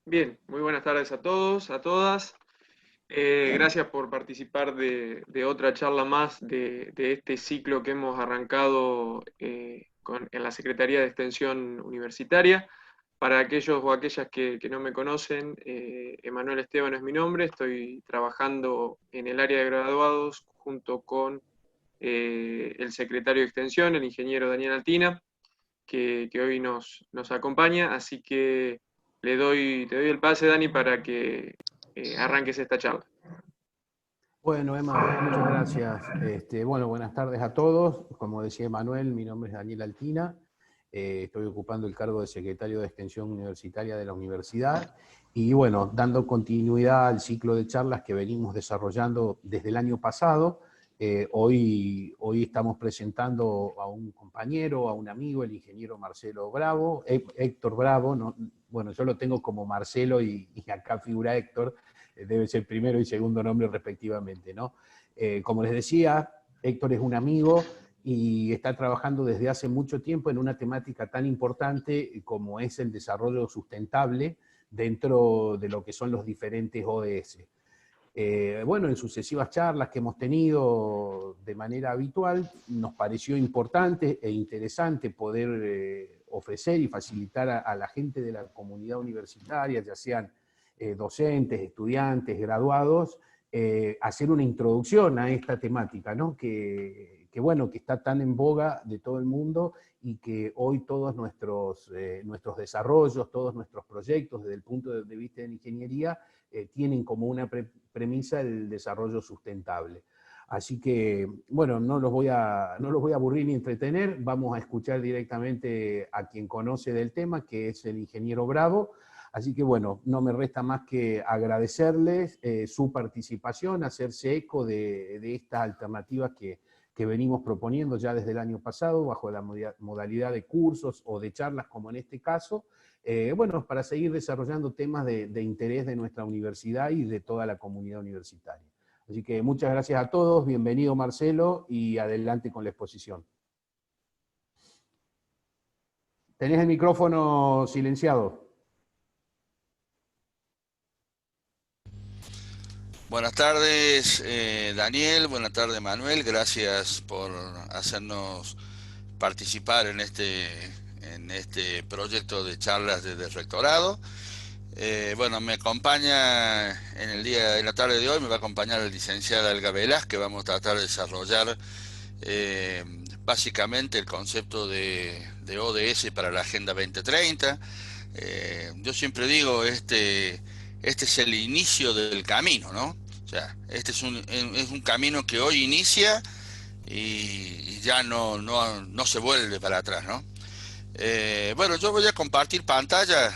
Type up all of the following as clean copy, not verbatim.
Bien, muy buenas tardes a todos, a todas. Gracias por participar de otra charla más de este ciclo que hemos arrancado en la Secretaría de Extensión Universitaria. Para aquellos o aquellas que no me conocen, Emanuel Esteban es mi nombre, estoy trabajando en el área de graduados junto con el secretario de Extensión, el ingeniero Daniel Altina, que hoy nos acompaña, así que te doy el pase, Dani, para que arranques esta charla. Bueno, Emma, muchas gracias. Bueno, buenas tardes a todos. Como decía Manuel, mi nombre es Daniel Altina. Estoy ocupando el cargo de secretario de Extensión Universitaria de la universidad. Y bueno, dando continuidad al ciclo de charlas que venimos desarrollando desde el año pasado, hoy estamos presentando a un compañero, a un amigo, el ingeniero Marcelo Bravo, Héctor Bravo. ¿No? Bueno, yo lo tengo como Marcelo y acá figura Héctor. Debe ser primero y segundo nombre respectivamente, ¿no? Como les decía, Héctor es un amigo y está trabajando desde hace mucho tiempo en una temática tan importante como es el desarrollo sustentable dentro de lo que son los diferentes ODS. Bueno, en sucesivas charlas que hemos tenido de manera habitual, nos pareció importante e interesante poder ofrecer y facilitar a la gente de la comunidad universitaria, ya sean docentes, estudiantes, graduados, hacer una introducción a esta temática, ¿no? Bueno, que está tan en boga de todo el mundo y que hoy todos nuestros desarrollos, todos nuestros proyectos desde el punto de vista de la ingeniería tienen como una premisa el desarrollo sustentable. Así que, bueno, no los voy a aburrir ni entretener, vamos a escuchar directamente a quien conoce del tema, que es el ingeniero Bravo. Así que bueno, no me resta más que agradecerles su participación, hacerse eco de estas alternativas que venimos proponiendo ya desde el año pasado, bajo la modalidad de cursos o de charlas como en este caso, bueno, para seguir desarrollando temas de interés de nuestra universidad y de toda la comunidad universitaria. Así que muchas gracias a todos, bienvenido Marcelo, y adelante con la exposición. Tenés el micrófono silenciado. Buenas tardes, Daniel, buenas tardes, Manuel, gracias por hacernos participar en este proyecto de charlas desde el rectorado. Bueno, me acompaña en la tarde de hoy, me va a acompañar la licenciada Elga Velázquez, que vamos a tratar de desarrollar básicamente el concepto de ODS para la Agenda 2030. Yo siempre digo, este es el inicio del camino, ¿no? O sea, este es un camino que hoy inicia y ya no se vuelve para atrás, ¿no? Bueno, yo voy a compartir pantalla,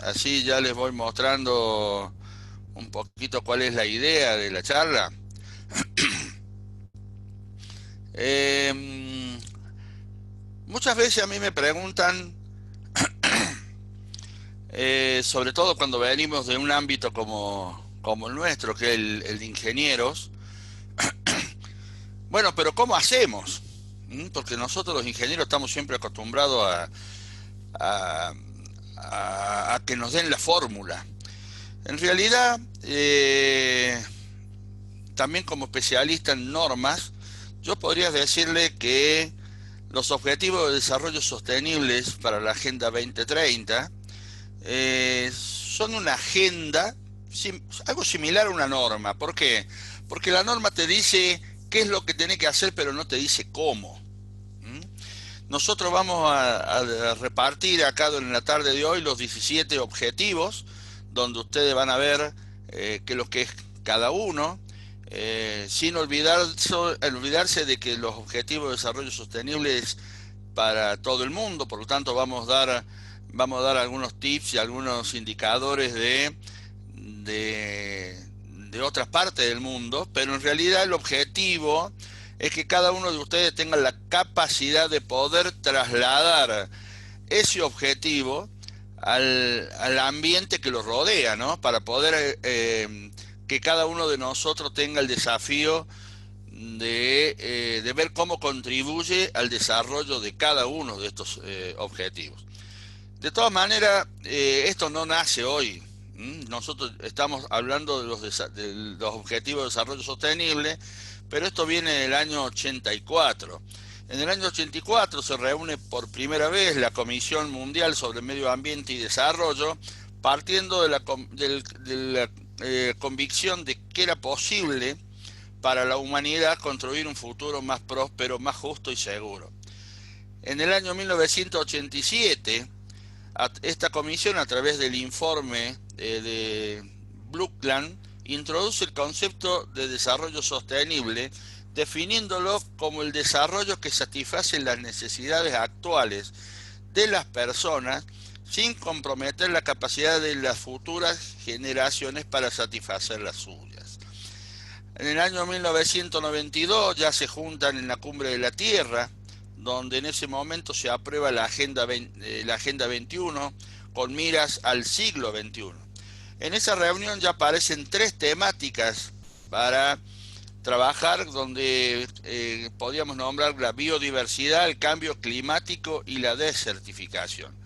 así ya les voy mostrando un poquito cuál es la idea de la charla. Muchas veces a mí me preguntan, sobre todo cuando venimos de un ámbito como el nuestro, que es el de ingenieros, bueno, pero ¿cómo hacemos? Porque nosotros los ingenieros estamos siempre acostumbrados a, a que nos den la fórmula. En realidad, también como especialista en normas, yo podría decirle que los objetivos de desarrollo sostenibles para la Agenda 2030 son una agenda, algo similar a una norma. ¿Por qué? Porque la norma te dice qué es lo que tenés que hacer, pero no te dice cómo. Nosotros vamos a repartir acá en la tarde de hoy los 17 objetivos, donde ustedes van a ver qué es lo que es cada uno, sin olvidarse de que los objetivos de desarrollo sostenible es para todo el mundo. Por lo tanto vamos a dar algunos tips y algunos indicadores de otras partes del mundo, pero en realidad el objetivo es que cada uno de ustedes tenga la capacidad de poder trasladar ese objetivo al ambiente que lo rodea, ¿no? Para poder que cada uno de nosotros tenga el desafío de ver cómo contribuye al desarrollo de cada uno de estos objetivos. De todas maneras, esto no nace hoy. Nosotros estamos hablando de los Objetivos de Desarrollo Sostenible, pero esto viene del año 84. En el año 84 se reúne por primera vez la Comisión Mundial sobre Medio Ambiente y Desarrollo, partiendo de la convicción de que era posible para la humanidad construir un futuro más próspero, más justo y seguro. En el año 1987, esta comisión, a través del informe de Brundtland, introduce el concepto de desarrollo sostenible, definiéndolo como el desarrollo que satisface las necesidades actuales de las personas sin comprometer la capacidad de las futuras generaciones para satisfacer las suyas. En el año 1992 ya se juntan en la Cumbre de la Tierra, donde en ese momento se aprueba la Agenda 21 con miras al siglo XXI. En esa reunión ya aparecen 3 temáticas para trabajar, donde podríamos nombrar la biodiversidad, el cambio climático y la desertificación.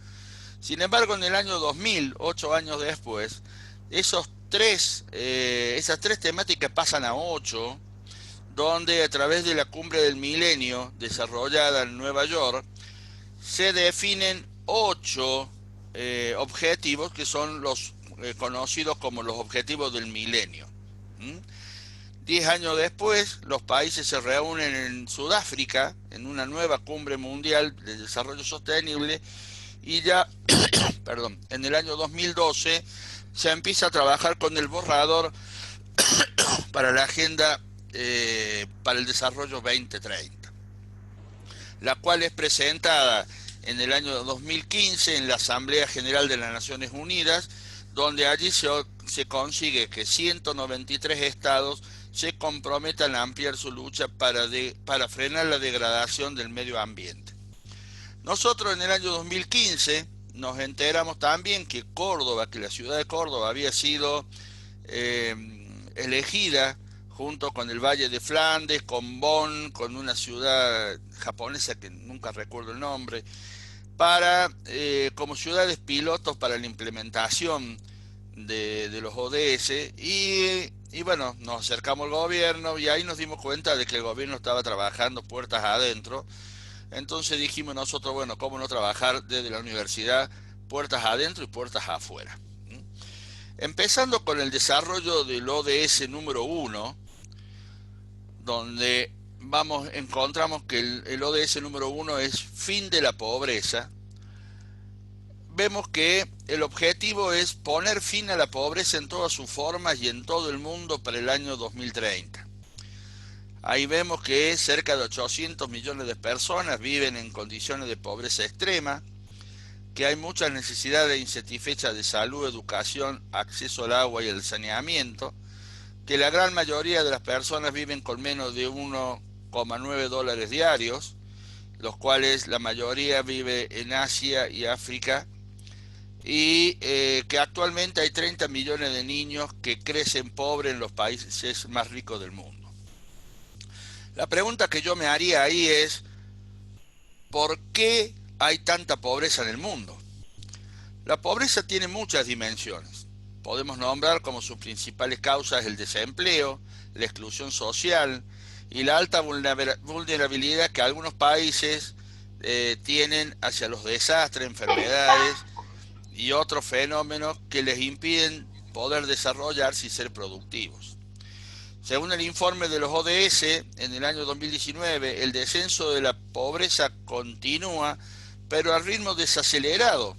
Sin embargo, en el año 2000, 8 años después, esas 3 temáticas pasan a 8, donde a través de la Cumbre del Milenio, desarrollada en Nueva York, se definen 8 objetivos que son los conocidos como los objetivos del milenio. 10 años después, los países se reúnen en Sudáfrica, en una nueva cumbre mundial de desarrollo sostenible, y ya, perdón, en el año 2012 se empieza a trabajar con el borrador para la Agenda para el Desarrollo 2030, la cual es presentada en el año 2015 en la Asamblea General de las Naciones Unidas, donde allí se consigue que 193 estados se comprometan a ampliar su lucha para frenar la degradación del medio ambiente. Nosotros en el año 2015 nos enteramos también que la ciudad de Córdoba había sido elegida junto con el Valle de Flandes, con Bonn, con una ciudad japonesa que nunca recuerdo el nombre, como ciudades pilotos para la implementación de los ODS, y bueno, nos acercamos al gobierno y ahí nos dimos cuenta de que el gobierno estaba trabajando puertas adentro. Entonces dijimos nosotros, bueno, ¿cómo no trabajar desde la universidad puertas adentro y puertas afuera? Empezando con el desarrollo del ODS número 1, donde encontramos que el ODS número 1 es fin de la pobreza. Vemos que el objetivo es poner fin a la pobreza en todas sus formas y en todo el mundo para el año 2030. Ahí vemos que cerca de 800 millones de personas viven en condiciones de pobreza extrema, que hay muchas necesidades insatisfechas de salud, educación, acceso al agua y al saneamiento, que la gran mayoría de las personas viven con menos de $1,9 diarios, los cuales la mayoría vive en Asia y África, y que actualmente hay 30 millones de niños que crecen pobres en los países más ricos del mundo. La pregunta que yo me haría ahí es, ¿por qué hay tanta pobreza en el mundo? La pobreza tiene muchas dimensiones. Podemos nombrar como sus principales causas el desempleo, la exclusión social y la alta vulnerabilidad que algunos países tienen hacia los desastres, enfermedades y otros fenómenos que les impiden poder desarrollarse y ser productivos. Según el informe de los ODS, en el año 2019, el descenso de la pobreza continúa, pero a ritmo desacelerado.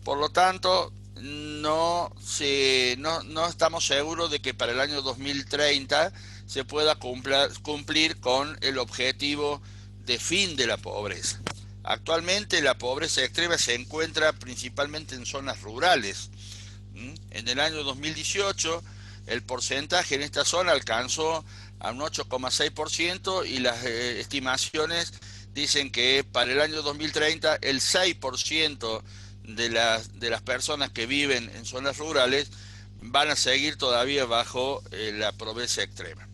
Por lo tanto, no estamos seguros de que para el año 2030 se pueda cumplir con el objetivo de fin de la pobreza. Actualmente la pobreza extrema se encuentra principalmente en zonas rurales. En el año 2018 el porcentaje en esta zona alcanzó a un 8,6% y las estimaciones dicen que para el año 2030 el 6% de las personas que viven en zonas rurales van a seguir todavía bajo la pobreza extrema.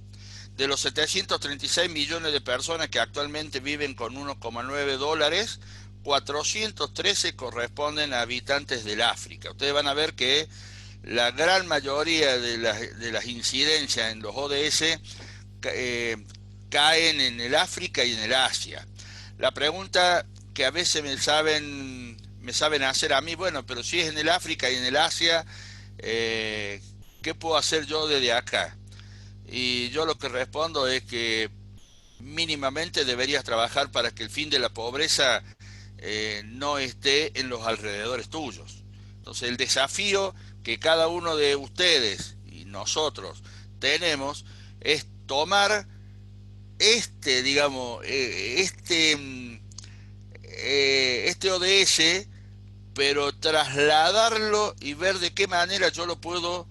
De los 736 millones de personas que actualmente viven con $1,9, 413 corresponden a habitantes del África. Ustedes van a ver que la gran mayoría de las incidencias en los ODS caen en el África y en el Asia. La pregunta que a veces me saben hacer a mí, bueno, pero si es en el África y en el Asia, ¿qué puedo hacer yo desde acá? Y yo lo que respondo es que mínimamente deberías trabajar para que el fin de la pobreza no esté en los alrededores tuyos. Entonces el desafío que cada uno de ustedes y nosotros tenemos es tomar digamos, este ODS, pero trasladarlo y ver de qué manera yo lo puedo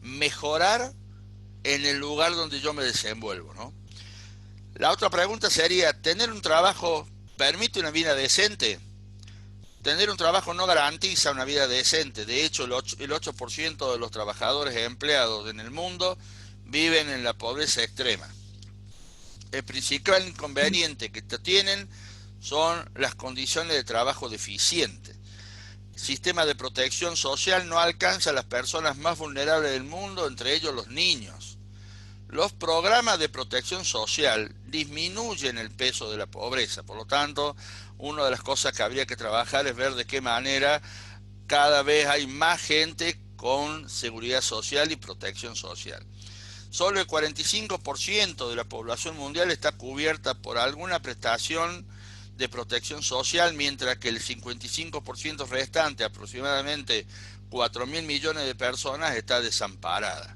mejorar en el lugar donde yo me desenvuelvo, ¿no? La otra pregunta sería, ¿tener un trabajo permite una vida decente? Tener un trabajo no garantiza una vida decente. De hecho, el 8% de los trabajadores empleados en el mundo viven en la pobreza extrema. El principal inconveniente que tienen son las condiciones de trabajo deficientes. El sistema de protección social no alcanza a las personas más vulnerables del mundo, entre ellos los niños. Los programas de protección social disminuyen el peso de la pobreza. Por lo tanto, una de las cosas que habría que trabajar es ver de qué manera cada vez hay más gente con seguridad social y protección social. Solo el 45% de la población mundial está cubierta por alguna prestación de protección social, mientras que el 55% restante, aproximadamente 4.000 millones de personas, está desamparada.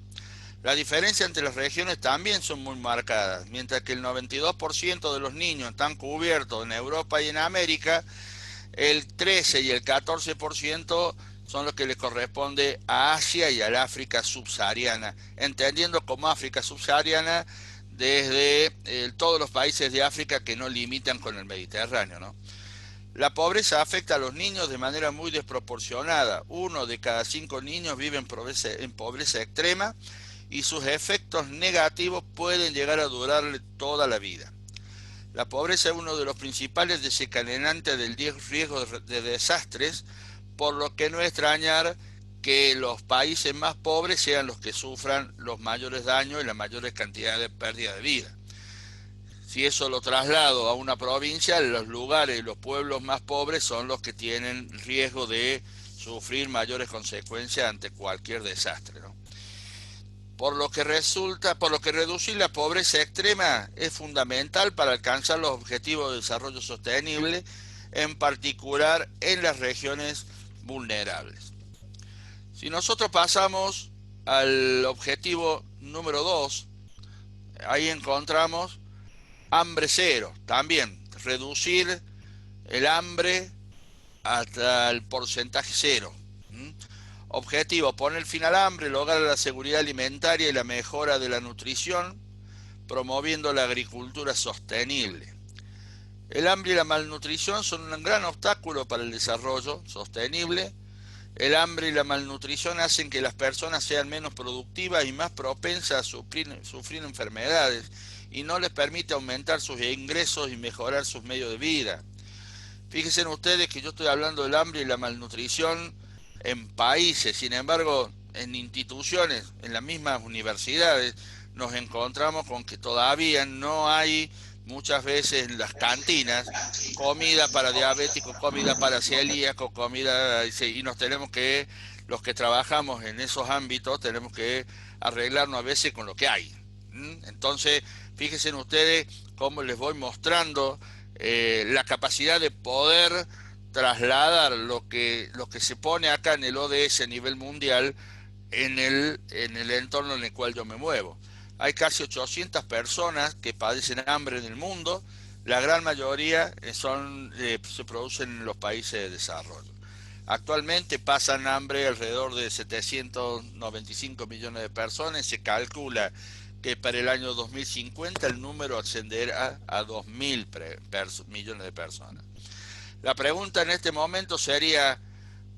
La diferencia entre las regiones también son muy marcadas. Mientras que el 92% de los niños están cubiertos en Europa y en América, el 13 y el 14% son los que le corresponde a Asia y al África subsahariana, entendiendo como África subsahariana desde todos los países de África que no limitan con el Mediterráneo, ¿no? La pobreza afecta a los niños de manera muy desproporcionada. 1 de cada 5 niños vive en pobreza extrema, y sus efectos negativos pueden llegar a durarle toda la vida. La pobreza es uno de los principales desencadenantes del riesgo de desastres, por lo que no es extrañar que los países más pobres sean los que sufran los mayores daños y las mayores cantidades de pérdida de vida. Si eso lo traslado a una provincia, los lugares y los pueblos más pobres son los que tienen riesgo de sufrir mayores consecuencias ante cualquier desastre, ¿no? Por lo que reducir la pobreza extrema es fundamental para alcanzar los objetivos de desarrollo sostenible, en particular en las regiones vulnerables. Si nosotros pasamos al objetivo número 2, ahí encontramos hambre cero, también reducir el hambre hasta el porcentaje cero. Objetivo, poner fin al hambre, lograr la seguridad alimentaria y la mejora de la nutrición, promoviendo la agricultura sostenible. El hambre y la malnutrición son un gran obstáculo para el desarrollo sostenible. El hambre y la malnutrición hacen que las personas sean menos productivas y más propensas a sufrir enfermedades, y no les permite aumentar sus ingresos y mejorar sus medios de vida. Fíjense ustedes que yo estoy hablando del hambre y la malnutrición en países, sin embargo, en instituciones, en las mismas universidades, nos encontramos con que todavía no hay muchas veces en las cantinas comida para diabéticos, comida para celíacos, comida, y nos tenemos que, los que trabajamos en esos ámbitos, tenemos que arreglarnos a veces con lo que hay. Entonces, fíjense ustedes cómo les voy mostrando la capacidad de poder trasladar lo que se pone acá en el ODS a nivel mundial en el entorno en el cual yo me muevo. Hay casi 800 personas que padecen hambre en el mundo. La gran mayoría se producen en los países de desarrollo. Actualmente pasan hambre alrededor de 795 millones de personas. Se calcula que para el año 2050 el número ascenderá a 2.000 millones de personas. La pregunta en este momento sería,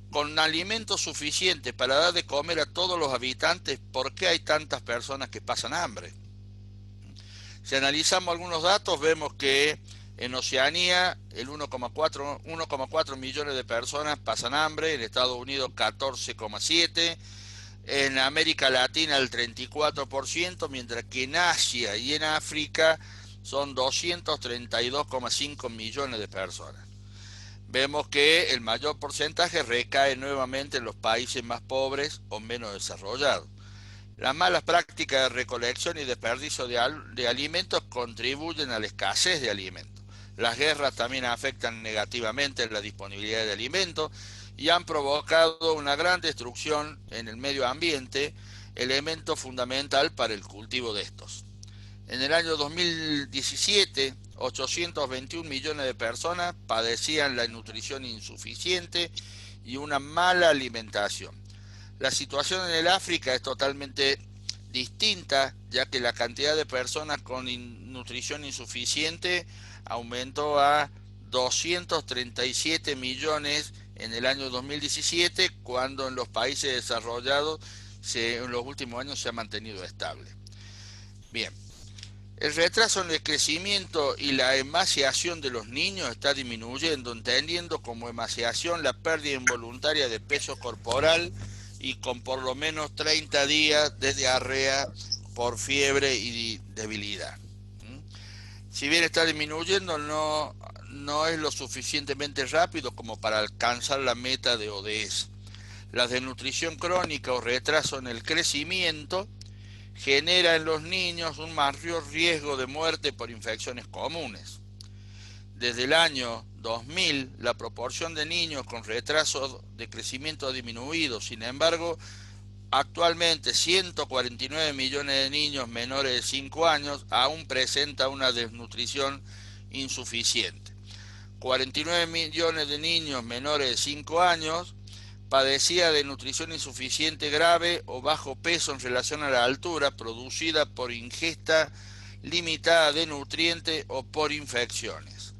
con alimentos suficientes para dar de comer a todos los habitantes, ¿por qué hay tantas personas que pasan hambre? Si analizamos algunos datos, vemos que En Oceanía, el 1,4 millones de personas pasan hambre, en Estados Unidos 14,7, en América Latina el 34%, mientras que en Asia y en África son 232,5 millones de personas. Vemos que el mayor porcentaje recae nuevamente en los países más pobres o menos desarrollados. Las malas prácticas de recolección y desperdicio de alimentos contribuyen a la escasez de alimentos. Las guerras también afectan negativamente la disponibilidad de alimentos y han provocado una gran destrucción en el medio ambiente, elemento fundamental para el cultivo de estos. En el año 2017, 821 millones de personas padecían la nutrición insuficiente y una mala alimentación. La situación en el África es totalmente distinta, ya que la cantidad de personas con nutrición insuficiente aumentó a 237 millones en el año 2017, cuando en los países desarrollados en los últimos años se ha mantenido estable. Bien, el retraso en el crecimiento y la emaciación de los niños está disminuyendo, entendiendo como emaciación la pérdida involuntaria de peso corporal y con por lo menos 30 días de diarrea por fiebre y debilidad. Si bien está disminuyendo, no es lo suficientemente rápido como para alcanzar la meta de ODS. La desnutrición crónica o retraso en el crecimiento genera en los niños un mayor riesgo de muerte por infecciones comunes. Desde el año 2000, la proporción de niños con retraso de crecimiento ha disminuido. Sin embargo, actualmente 149 millones de niños menores de 5 años aún presentan una desnutrición insuficiente. 49 millones de niños menores de 5 años padecía de nutrición insuficiente grave o bajo peso en relación a la altura producida por ingesta limitada de nutrientes o por infecciones.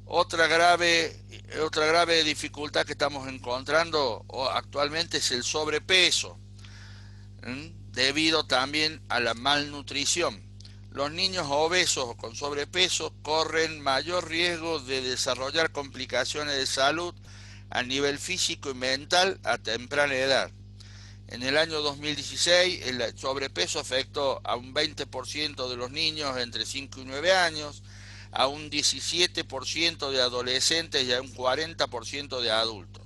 Otra grave dificultad que estamos encontrando actualmente es el sobrepeso, debido también a la malnutrición. Los niños obesos o con sobrepeso corren mayor riesgo de desarrollar complicaciones de salud a nivel físico y mental a temprana edad. En el año 2016, el sobrepeso afectó a un 20% de los niños entre 5 y 9 años, a un 17% de adolescentes y a un 40% de adultos.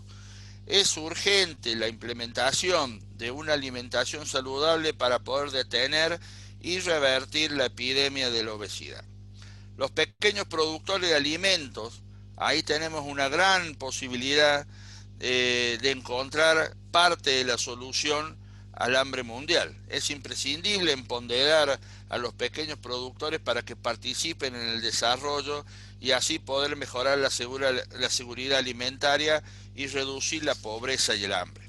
Es urgente la implementación de una alimentación saludable para poder detener y revertir la epidemia de la obesidad. Los pequeños productores de alimentos, ahí tenemos una gran posibilidad de encontrar parte de la solución al hambre mundial. Es imprescindible empoderar a los pequeños productores para que participen en el desarrollo y así poder mejorar la seguridad alimentaria y reducir la pobreza y el hambre.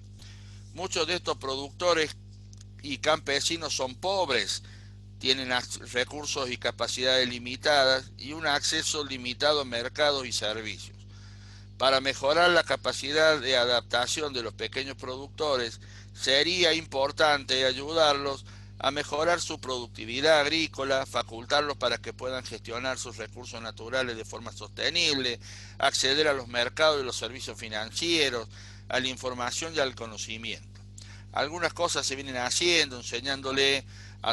Muchos de estos productores y campesinos son pobres, tienen recursos y capacidades limitadas y un acceso limitado a mercados y servicios. Para mejorar la capacidad de adaptación de los pequeños productores, sería importante ayudarlos a mejorar su productividad agrícola, facultarlos para que puedan gestionar sus recursos naturales de forma sostenible, acceder a los mercados y los servicios financieros, a la información y al conocimiento. Algunas cosas se vienen haciendo, enseñándole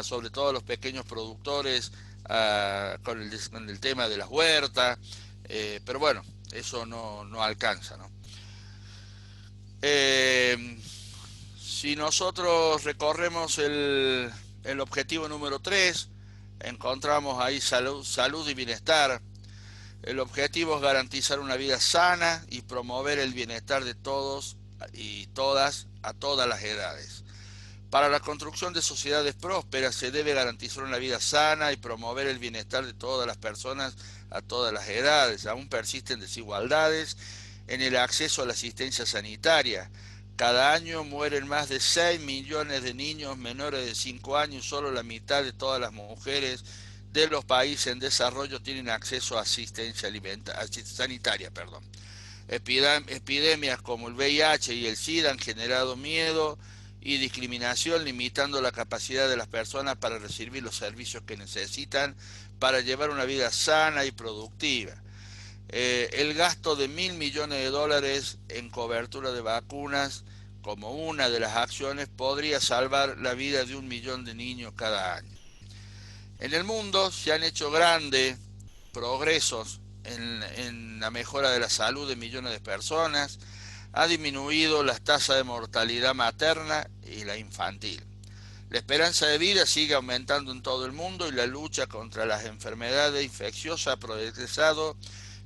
sobre todo a los pequeños productores con el tema de las huertas, pero bueno, eso no alcanza, ¿no? Si nosotros recorremos el objetivo número 3, encontramos ahí salud y bienestar. El objetivo es garantizar una vida sana y promover el bienestar de todos y todas a todas las edades. Para la construcción de sociedades prósperas se debe garantizar una vida sana y promover el bienestar de todas las personas a todas las edades. Aún persisten desigualdades en el acceso a la asistencia sanitaria. Cada año mueren más de 6 millones de niños menores de 5 años. Solo la mitad de todas las mujeres de los países en desarrollo tienen acceso a asistencia sanitaria. Epidemias como el VIH y el SIDA han generado miedo y discriminación, limitando la capacidad de las personas para recibir los servicios que necesitan para llevar una vida sana y productiva. El gasto de $1.000 millones en cobertura de vacunas, como una de las acciones, podría salvar la vida de 1 millón de niños cada año. En el mundo se han hecho grandes progresos en la mejora de la salud de millones de personas, ha disminuido las tasas de mortalidad materna y la infantil. La esperanza de vida sigue aumentando en todo el mundo y la lucha contra las enfermedades infecciosas ha progresado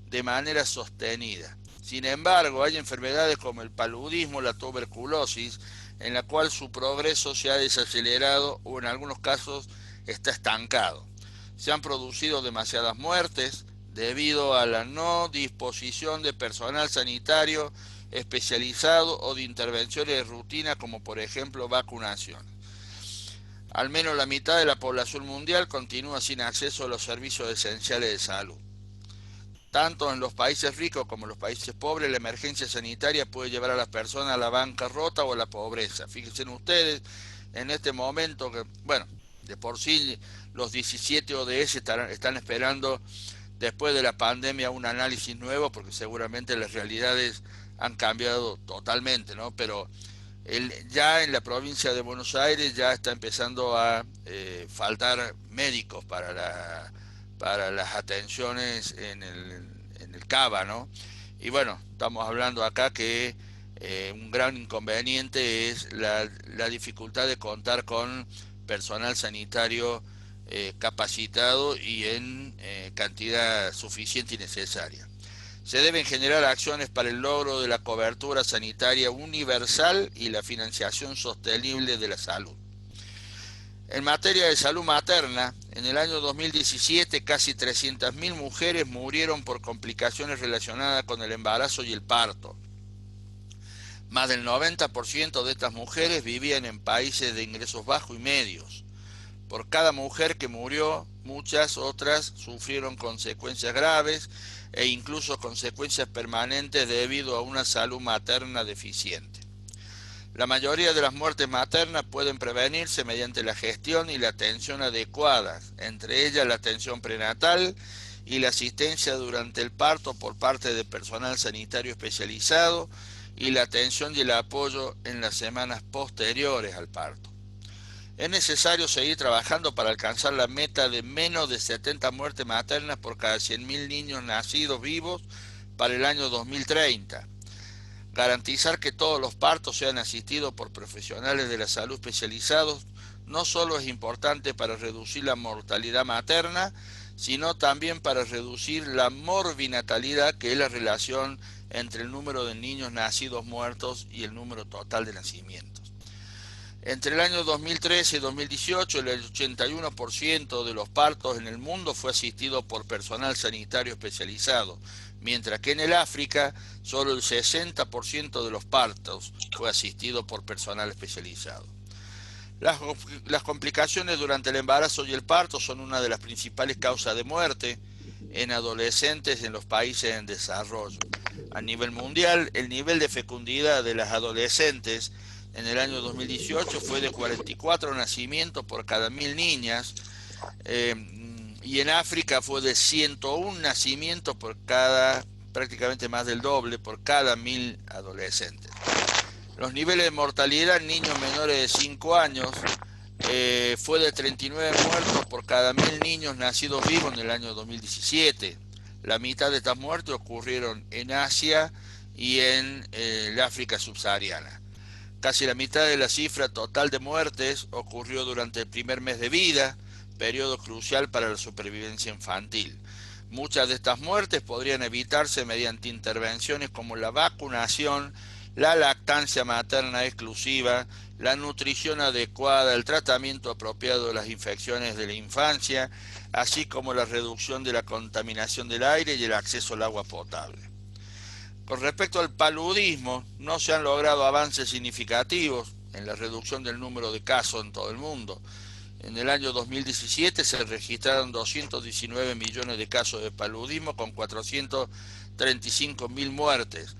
de manera sostenida. Sin embargo, hay enfermedades como el paludismo, la tuberculosis, en la cual su progreso se ha desacelerado o en algunos casos está estancado. Se han producido demasiadas muertes debido a la no disposición de personal sanitario especializado o de intervenciones de rutina como por ejemplo vacunación. Al menos la mitad de la población mundial continúa sin acceso a los servicios esenciales de salud. Tanto en los países ricos como en los países pobres, la emergencia sanitaria puede llevar a las personas a la bancarrota o a la pobreza. Fíjense ustedes, en este momento, que, bueno, de por sí los 17 ODS están esperando después de la pandemia un análisis nuevo, porque seguramente las realidades han cambiado totalmente, ¿no? Pero ya en la provincia de Buenos Aires ya está empezando a faltar médicos para las atenciones en el CABA, ¿no? Y bueno, estamos hablando acá que un gran inconveniente es la dificultad de contar con personal sanitario capacitado y en cantidad suficiente y necesaria. Se deben generar acciones para el logro de la cobertura sanitaria universal y la financiación sostenible de la salud. En materia de salud materna, en el año 2017 casi 300.000 mujeres murieron por complicaciones relacionadas con el embarazo y el parto. Más del 90% de estas mujeres vivían en países de ingresos bajos y medios. Por cada mujer que murió, muchas otras sufrieron consecuencias graves e incluso consecuencias permanentes debido a una salud materna deficiente. La mayoría de las muertes maternas pueden prevenirse mediante la gestión y la atención adecuadas, entre ellas la atención prenatal y la asistencia durante el parto por parte de personal sanitario especializado y la atención y el apoyo en las semanas posteriores al parto. Es necesario seguir trabajando para alcanzar la meta de menos de 70 muertes maternas por cada 100.000 niños nacidos vivos para el año 2030. Garantizar que todos los partos sean asistidos por profesionales de la salud especializados no solo es importante para reducir la mortalidad materna, sino también para reducir la morbinatalidad, que es la relación entre el número de niños nacidos muertos y el número total de nacimientos. Entre el año 2013 y 2018, el 81% de los partos en el mundo fue asistido por personal sanitario especializado, mientras que en el África solo el 60% de los partos fue asistido por personal especializado. Las complicaciones durante el embarazo y el parto son una de las principales causas de muerte en adolescentes en los países en desarrollo. A nivel mundial, el nivel de fecundidad de las adolescentes en el año 2018 fue de 44 nacimientos por cada 1.000 niñas, y en África fue de 101 nacimientos por cada, prácticamente más del doble, por cada 1.000 adolescentes. Los niveles de mortalidad en niños menores de 5 años fue de 39 muertos por cada 1.000 niños nacidos vivos en el año 2017. La mitad de estas muertes ocurrieron en Asia y en el África subsahariana. Casi la mitad de la cifra total de muertes ocurrió durante el primer mes de vida, periodo crucial para la supervivencia infantil. Muchas de estas muertes podrían evitarse mediante intervenciones como la vacunación, la lactancia materna exclusiva, la nutrición adecuada, el tratamiento apropiado de las infecciones de la infancia, así como la reducción de la contaminación del aire y el acceso al agua potable. Con respecto al paludismo, no se han logrado avances significativos en la reducción del número de casos en todo el mundo. En el año 2017 se registraron 219 millones de casos de paludismo con 435.000 muertes.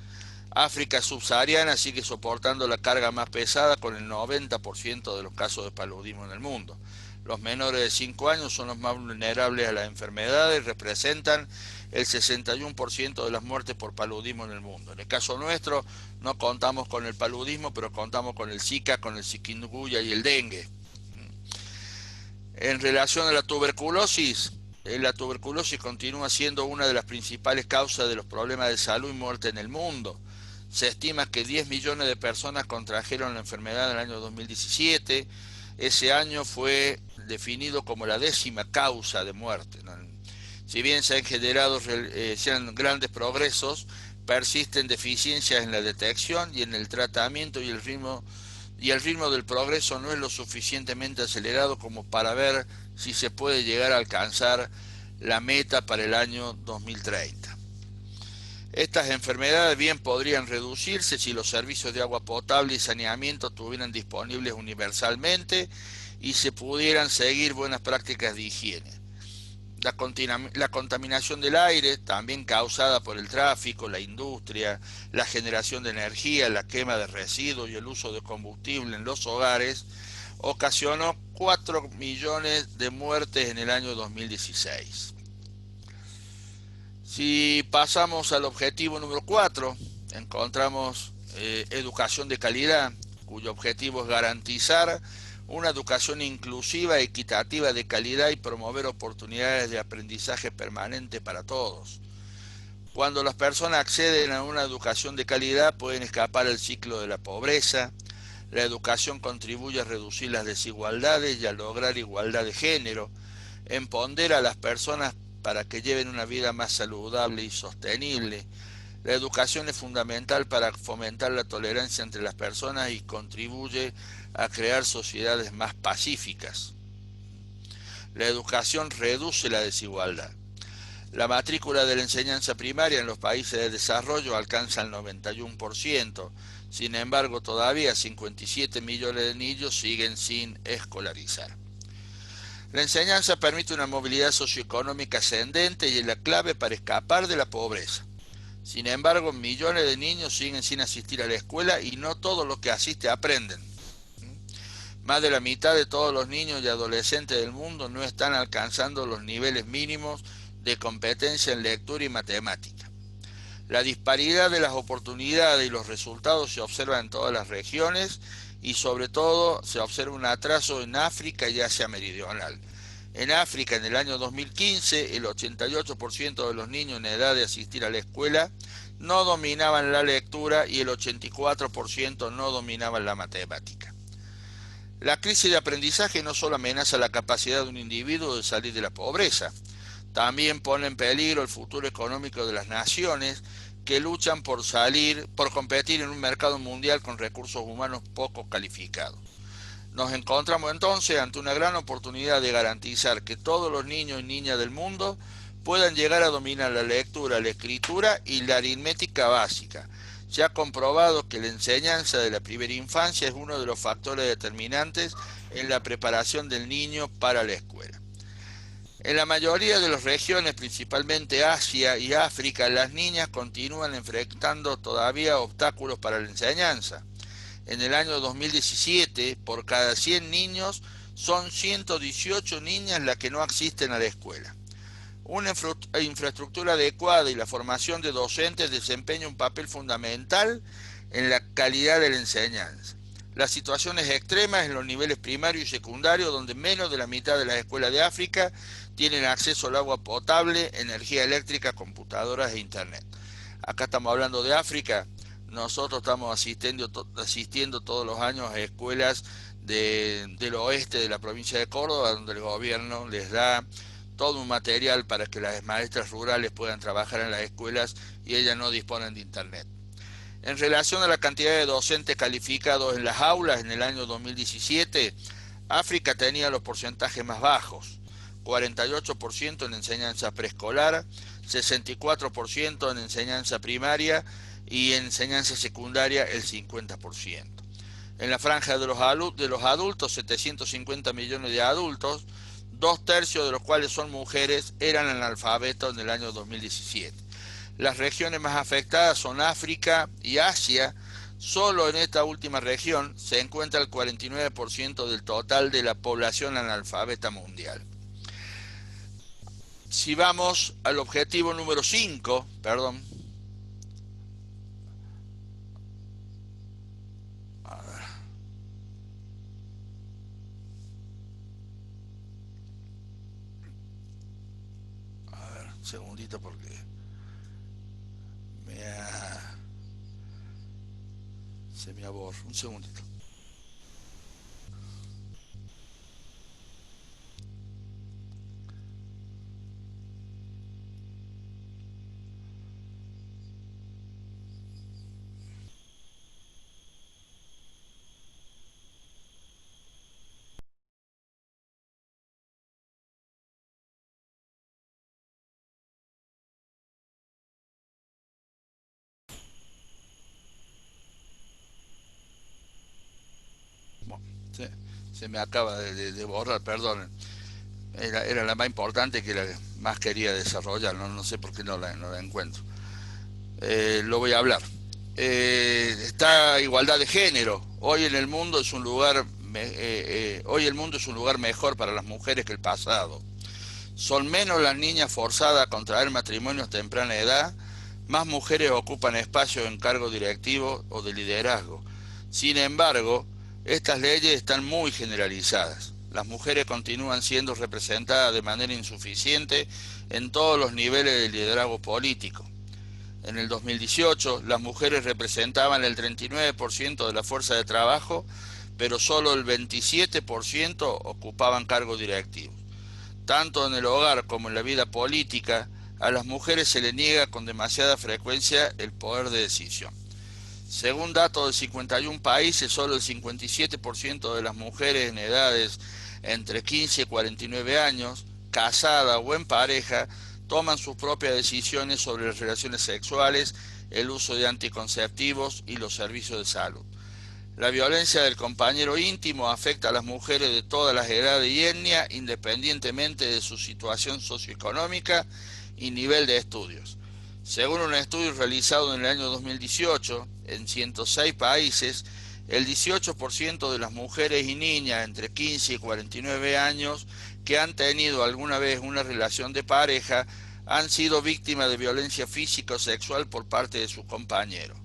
África subsahariana sigue soportando la carga más pesada con el 90% de los casos de paludismo en el mundo. Los menores de 5 años son los más vulnerables a las enfermedades, representan el 61% de las muertes por paludismo en el mundo. En el caso nuestro no contamos con el paludismo, pero contamos con el Zika, con el chikungunya y el dengue. En relación a la tuberculosis continúa siendo una de las principales causas de los problemas de salud y muerte en el mundo. Se estima que 10 millones de personas contrajeron la enfermedad en el año 2017. Ese año fue definido como la 10ª causa de muerte. Si bien se han generado grandes progresos, persisten deficiencias en la detección y en el tratamiento, y el ritmo del progreso no es lo suficientemente acelerado como para ver si se puede llegar a alcanzar la meta para el año 2030. Estas enfermedades bien podrían reducirse si los servicios de agua potable y saneamiento estuvieran disponibles universalmente y se pudieran seguir buenas prácticas de higiene. La contaminación del aire, también causada por el tráfico, la industria, la generación de energía, la quema de residuos y el uso de combustible en los hogares, ocasionó 4 millones de muertes en el año 2016. Si pasamos al objetivo número 4, encontramos educación de calidad, cuyo objetivo es garantizar una educación inclusiva, equitativa, de calidad y promover oportunidades de aprendizaje permanente para todos. Cuando las personas acceden a una educación de calidad, pueden escapar del ciclo de la pobreza. La educación contribuye a reducir las desigualdades y a lograr igualdad de género. Empodera a las personas para que lleven una vida más saludable y sostenible. La educación es fundamental para fomentar la tolerancia entre las personas y contribuye a crear sociedades más pacíficas. La educación reduce la desigualdad. La matrícula de la enseñanza primaria en los países de desarrollo alcanza el 91%. Sin embargo, todavía 57 millones de niños siguen sin escolarizar. La enseñanza permite una movilidad socioeconómica ascendente y es la clave para escapar de la pobreza. Sin embargo, millones de niños siguen sin asistir a la escuela y no todos los que asisten aprenden. Más de la mitad de todos los niños y adolescentes del mundo no están alcanzando los niveles mínimos de competencia en lectura y matemática. La disparidad de las oportunidades y los resultados se observa en todas las regiones y sobre todo se observa un atraso en África y Asia Meridional. En África, en el año 2015, el 88% de los niños en edad de asistir a la escuela no dominaban la lectura y el 84% no dominaban la matemática. La crisis de aprendizaje no solo amenaza la capacidad de un individuo de salir de la pobreza, también pone en peligro el futuro económico de las naciones que luchan por competir en un mercado mundial con recursos humanos poco calificados. Nos encontramos entonces ante una gran oportunidad de garantizar que todos los niños y niñas del mundo puedan llegar a dominar la lectura, la escritura y la aritmética básica. Se ha comprobado que la enseñanza de la primera infancia es uno de los factores determinantes en la preparación del niño para la escuela. En la mayoría de las regiones, principalmente Asia y África, las niñas continúan enfrentando todavía obstáculos para la enseñanza. En el año 2017, por cada 100 niños, son 118 niñas las que no asisten a la escuela. Una infraestructura adecuada y la formación de docentes desempeña un papel fundamental en la calidad de la enseñanza. Las situaciones extremas en los niveles primario y secundario, donde menos de la mitad de las escuelas de África tienen acceso al agua potable, energía eléctrica, computadoras e internet. Acá estamos hablando de África. Nosotros estamos asistiendo todos los años a escuelas del oeste de la provincia de Córdoba, donde el gobierno les da todo un material para que las maestras rurales puedan trabajar en las escuelas y ellas no disponen de internet. En relación a la cantidad de docentes calificados en las aulas en el año 2017, África tenía los porcentajes más bajos, 48% en enseñanza preescolar, 64% en enseñanza primaria y en enseñanza secundaria el 50%. En la franja de los adultos, 750 millones de adultos, 2/3 de los cuales son mujeres, eran analfabetos en el año 2017. Las regiones más afectadas son África y Asia, Solo en esta última región se encuentra el 49% del total de la población analfabeta mundial. Si vamos al objetivo número 5, perdón. A ver, un segundito porque se me aborra. Un segundito. Bueno, se me acaba de borrar, perdón. Era la más importante, que la más quería desarrollar, no sé por qué no la encuentro. Lo voy a hablar. Está igualdad de género. Hoy el mundo es un lugar mejor para las mujeres que el pasado. Son menos las niñas forzadas a contraer matrimonios a temprana edad, más mujeres ocupan espacios en cargos directivos o de liderazgo. Sin embargo, estas leyes están muy generalizadas. Las mujeres continúan siendo representadas de manera insuficiente en todos los niveles de liderazgo político. En el 2018, las mujeres representaban el 39% de la fuerza de trabajo, pero solo el 27% ocupaban cargos directivos. Tanto en el hogar como en la vida política, a las mujeres se les niega con demasiada frecuencia el poder de decisión. Según datos de 51 países, solo el 57% de las mujeres en edades entre 15 y 49 años, casadas o en pareja, toman sus propias decisiones sobre las relaciones sexuales, el uso de anticonceptivos y los servicios de salud. La violencia del compañero íntimo afecta a las mujeres de todas las edades y etnias, independientemente de su situación socioeconómica y nivel de estudios. Según un estudio realizado en el año 2018, en 106 países, el 18% de las mujeres y niñas entre 15 y 49 años que han tenido alguna vez una relación de pareja han sido víctimas de violencia física o sexual por parte de sus compañeros.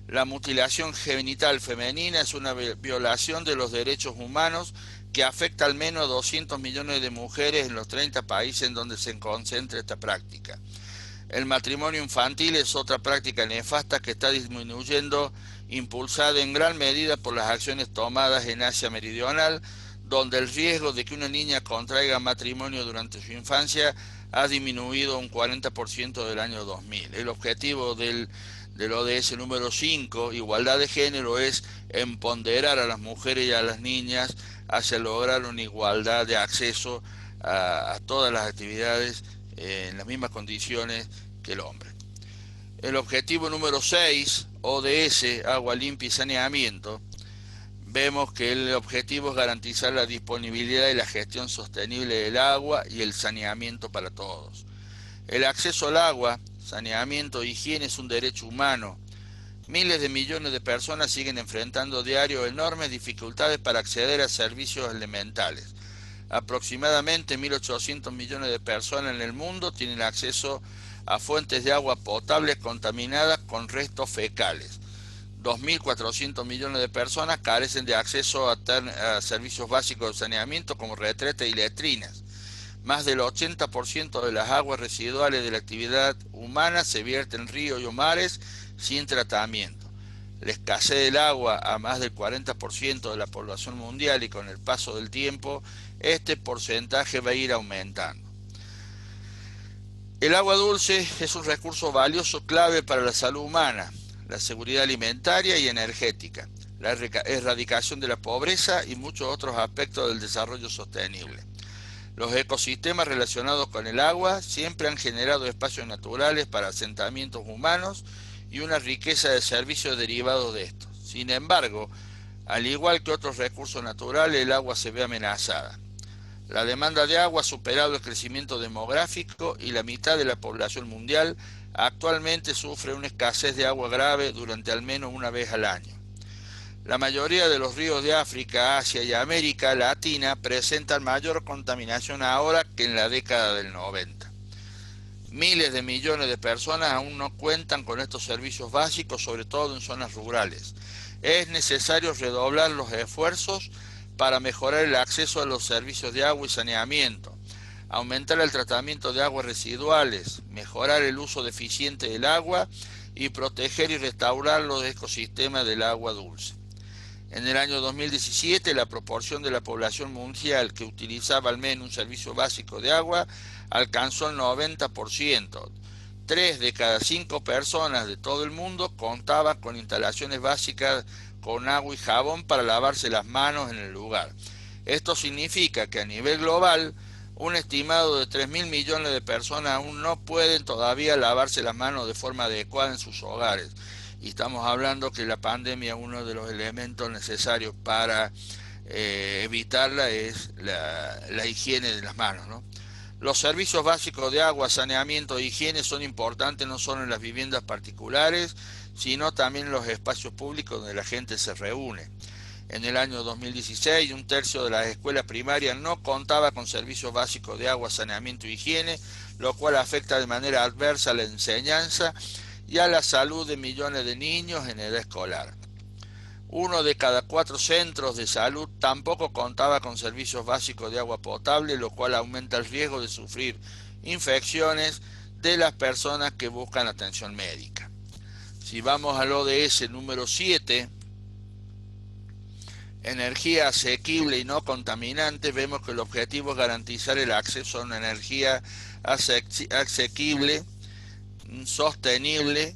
La mutilación genital femenina es una violación de los derechos humanos que afecta al menos a 200 millones de mujeres en los 30 países en donde se concentra esta práctica. El matrimonio infantil es otra práctica nefasta que está disminuyendo, impulsada en gran medida por las acciones tomadas en Asia Meridional, donde el riesgo de que una niña contraiga matrimonio durante su infancia ha disminuido un 40% del año 2000. El objetivo del ODS número 5, igualdad de género, es empoderar a las mujeres y a las niñas hacia lograr una igualdad de acceso a todas las actividades en las mismas condiciones que el hombre. El objetivo número 6, ODS, agua limpia y saneamiento, vemos que el objetivo es garantizar la disponibilidad y la gestión sostenible del agua y el saneamiento para todos. El acceso al agua, saneamiento e higiene es un derecho humano. Miles de millones de personas siguen enfrentando a diario enormes dificultades para acceder a servicios elementales. Aproximadamente 1.800 millones de personas en el mundo tienen acceso a fuentes de agua potable contaminadas con restos fecales. 2.400 millones de personas carecen de acceso a servicios básicos de saneamiento como retretes y letrinas. Más del 80% de las aguas residuales de la actividad humana se vierten en ríos y mares sin tratamiento. La escasez del agua a más del 40% de la población mundial, y con el paso del tiempo este porcentaje va a ir aumentando. El agua dulce es un recurso valioso clave para la salud humana, la seguridad alimentaria y energética, la erradicación de la pobreza y muchos otros aspectos del desarrollo sostenible. Los ecosistemas relacionados con el agua siempre han generado espacios naturales para asentamientos humanos y una riqueza de servicios derivados de estos. Sin embargo, al igual que otros recursos naturales, el agua se ve amenazada. La demanda de agua ha superado el crecimiento demográfico y la mitad de la población mundial actualmente sufre una escasez de agua grave durante al menos una vez al año. La mayoría de los ríos de África, Asia y América Latina presentan mayor contaminación ahora que en la década del 90. Miles de millones de personas aún no cuentan con estos servicios básicos, sobre todo en zonas rurales. Es necesario redoblar los esfuerzos para mejorar el acceso a los servicios de agua y saneamiento, aumentar el tratamiento de aguas residuales, mejorar el uso eficiente del agua y proteger y restaurar los ecosistemas del agua dulce. En el año 2017, la proporción de la población mundial que utilizaba al menos un servicio básico de agua alcanzó el 90%. 3 de cada 5 personas de todo el mundo contaban con instalaciones básicas con agua y jabón para lavarse las manos en el lugar. Esto significa que a nivel global, un estimado de 3.000 millones de personas aún no pueden todavía lavarse las manos de forma adecuada en sus hogares. Y estamos hablando que la pandemia, uno de los elementos necesarios para evitarla es la higiene de las manos, ¿no? Los servicios básicos de agua, saneamiento e higiene son importantes no solo en las viviendas particulares, sino también en los espacios públicos donde la gente se reúne. En el año 2016, un tercio de las escuelas primarias no contaba con servicios básicos de agua, saneamiento e higiene, lo cual afecta de manera adversa a la enseñanza y a la salud de millones de niños en edad escolar. 1 de cada 4 centros de salud tampoco contaba con servicios básicos de agua potable, lo cual aumenta el riesgo de sufrir infecciones de las personas que buscan atención médica. Si vamos al ODS número 7, energía asequible y no contaminante, vemos que el objetivo es garantizar el acceso a una energía asequible, sostenible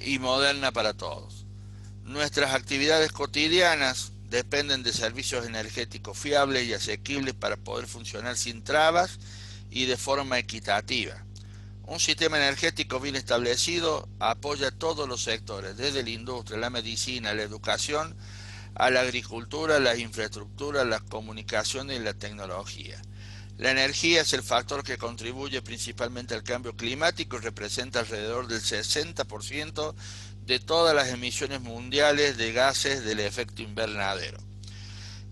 y moderna para todos. Nuestras actividades cotidianas dependen de servicios energéticos fiables y asequibles para poder funcionar sin trabas y de forma equitativa. Un sistema energético bien establecido apoya a todos los sectores, desde la industria, la medicina, la educación, a la agricultura, las infraestructuras, las comunicaciones y la tecnología. La energía es el factor que contribuye principalmente al cambio climático y representa alrededor del 60% de todas las emisiones mundiales de gases del efecto invernadero.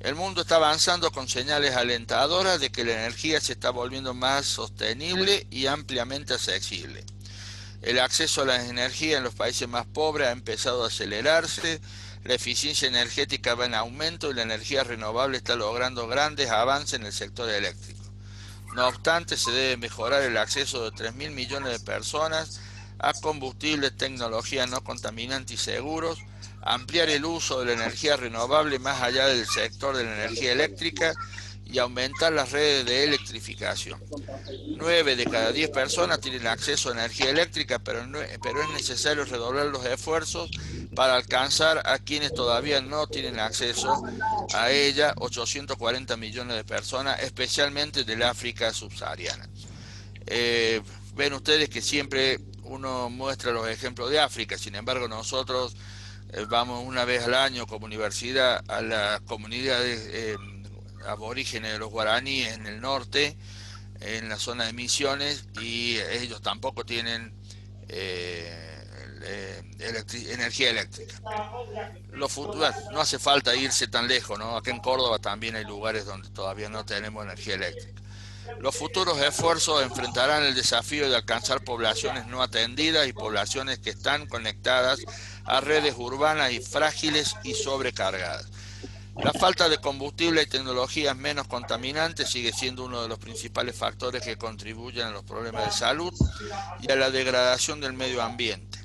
El mundo está avanzando con señales alentadoras de que la energía se está volviendo más sostenible y ampliamente accesible. El acceso a la energía en los países más pobres ha empezado a acelerarse, la eficiencia energética va en aumento y la energía renovable está logrando grandes avances en el sector eléctrico. No obstante, se debe mejorar el acceso de 3.000 millones de personas a combustibles, tecnologías no contaminantes y seguros, ampliar el uso de la energía renovable más allá del sector de la energía eléctrica y aumentar las redes de electrificación. 9 de cada 10 personas tienen acceso a energía eléctrica, pero es necesario redoblar los esfuerzos para alcanzar a quienes todavía no tienen acceso a ella, 840 millones de personas, especialmente del África subsahariana. Ven ustedes que siempre uno muestra los ejemplos de África, sin embargo nosotros vamos una vez al año como universidad a las comunidades aborígenes de los guaraníes en el norte, en la zona de Misiones, y ellos tampoco tienen energía eléctrica. No hace falta irse tan lejos, ¿no? Acá en Córdoba también hay lugares donde todavía no tenemos energía eléctrica. Los futuros esfuerzos enfrentarán el desafío de alcanzar poblaciones no atendidas y poblaciones que están conectadas a redes urbanas y frágiles y sobrecargadas. La falta de combustible y tecnologías menos contaminantes sigue siendo uno de los principales factores que contribuyen a los problemas de salud y a la degradación del medio ambiente.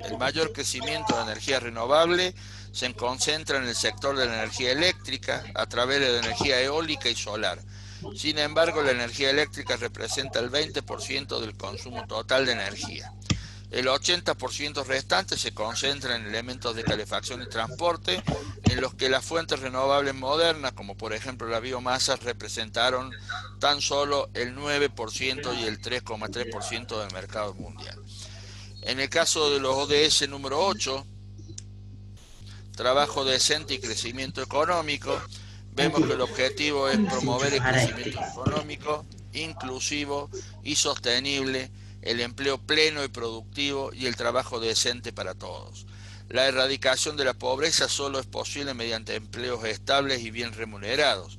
El mayor crecimiento de energía renovable se concentra en el sector de la energía eléctrica a través de la energía eólica y solar. Sin embargo, la energía eléctrica representa el 20% del consumo total de energía. El 80% restante se concentra en elementos de calefacción y transporte, en los que las fuentes renovables modernas, como por ejemplo la biomasa, representaron tan solo el 9% y el 3,3% del mercado mundial. En el caso de los ODS número 8, trabajo decente y crecimiento económico, vemos que el objetivo es promover el crecimiento económico, inclusivo y sostenible, el empleo pleno y productivo y el trabajo decente para todos. La erradicación de la pobreza solo es posible mediante empleos estables y bien remunerados.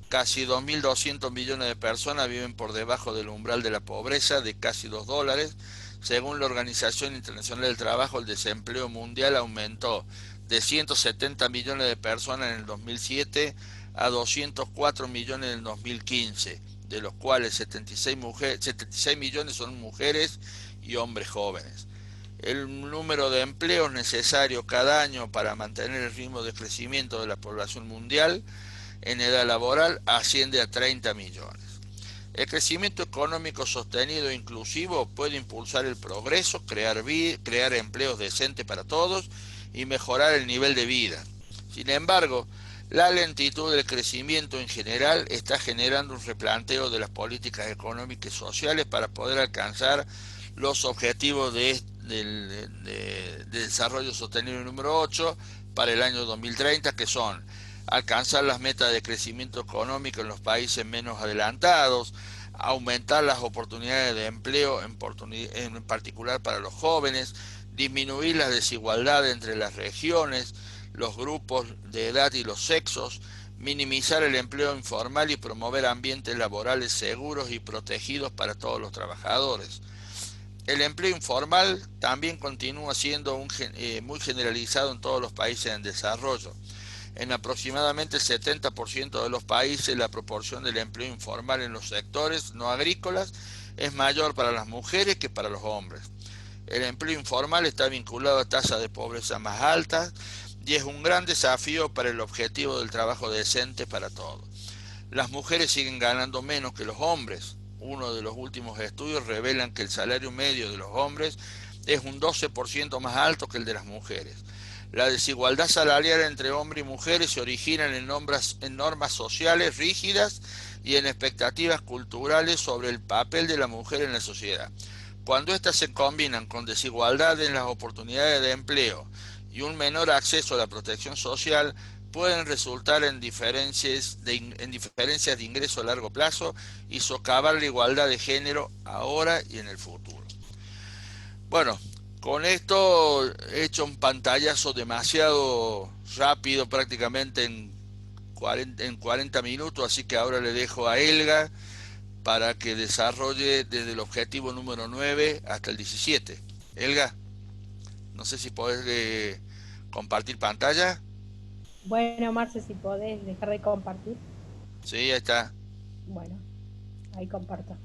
Casi 2.200 millones de personas viven por debajo del umbral de la pobreza de casi $2. Según la Organización Internacional del Trabajo, el desempleo mundial aumentó de 170 millones de personas en el 2007 a 204 millones en el 2015, de los cuales 76 millones son mujeres y hombres jóvenes. El número de empleos necesarios cada año para mantener el ritmo de crecimiento de la población mundial en edad laboral asciende a 30 millones. El crecimiento económico sostenido e inclusivo puede impulsar el progreso, crear empleos decentes para todos y mejorar el nivel de vida. Sin embargo, la lentitud del crecimiento en general está generando un replanteo de las políticas económicas y sociales para poder alcanzar los objetivos de desarrollo sostenible número 8 para el año 2030, que son alcanzar las metas de crecimiento económico en los países menos adelantados, aumentar las oportunidades de empleo, en particular para los jóvenes, disminuir las desigualdades entre las regiones, los grupos de edad y los sexos, minimizar el empleo informal y promover ambientes laborales seguros y protegidos para todos los trabajadores. El empleo informal también continúa siendo muy generalizado en todos los países en desarrollo. En aproximadamente el 70% de los países, la proporción del empleo informal en los sectores no agrícolas es mayor para las mujeres que para los hombres. El empleo informal está vinculado a tasas de pobreza más altas y es un gran desafío para el objetivo del trabajo decente para todos. Las mujeres siguen ganando menos que los hombres. Uno de los últimos estudios revelan que el salario medio de los hombres es un 12% más alto que el de las mujeres. La desigualdad salarial entre hombres y mujeres se origina en normas sociales rígidas y en expectativas culturales sobre el papel de la mujer en la sociedad. Cuando éstas se combinan con desigualdad en las oportunidades de empleo y un menor acceso a la protección social, pueden resultar en diferencias de ingreso a largo plazo y socavar la igualdad de género ahora y en el futuro. Bueno, con esto he hecho un pantallazo demasiado rápido, prácticamente en 40 minutos, así que ahora le dejo a Elga para que desarrolle desde el objetivo número 9 hasta el 17. Elga, no sé si podés compartir pantalla. Bueno, Marce, si podés dejar de compartir. Sí, ahí está. Bueno, ahí comparto.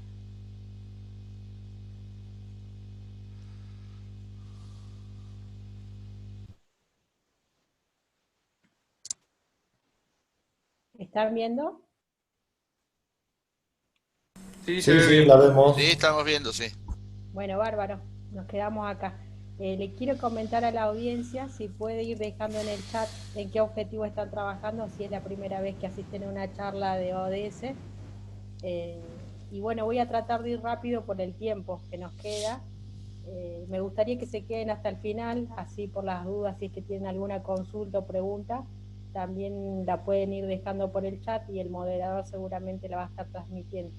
¿Están viendo? Sí, Sí, sí, la vemos. Sí, estamos viendo, sí. Bueno, bárbaro, nos quedamos acá. Le quiero comentar a la audiencia si puede ir dejando en el chat en qué objetivo están trabajando, si es la primera vez que asisten a una charla de ODS. Y bueno, voy a tratar de ir rápido por el tiempo que nos queda. Me gustaría que se queden hasta el final, así por las dudas, si es que tienen alguna consulta o pregunta, también la pueden ir dejando por el chat y el moderador seguramente la va a estar transmitiendo.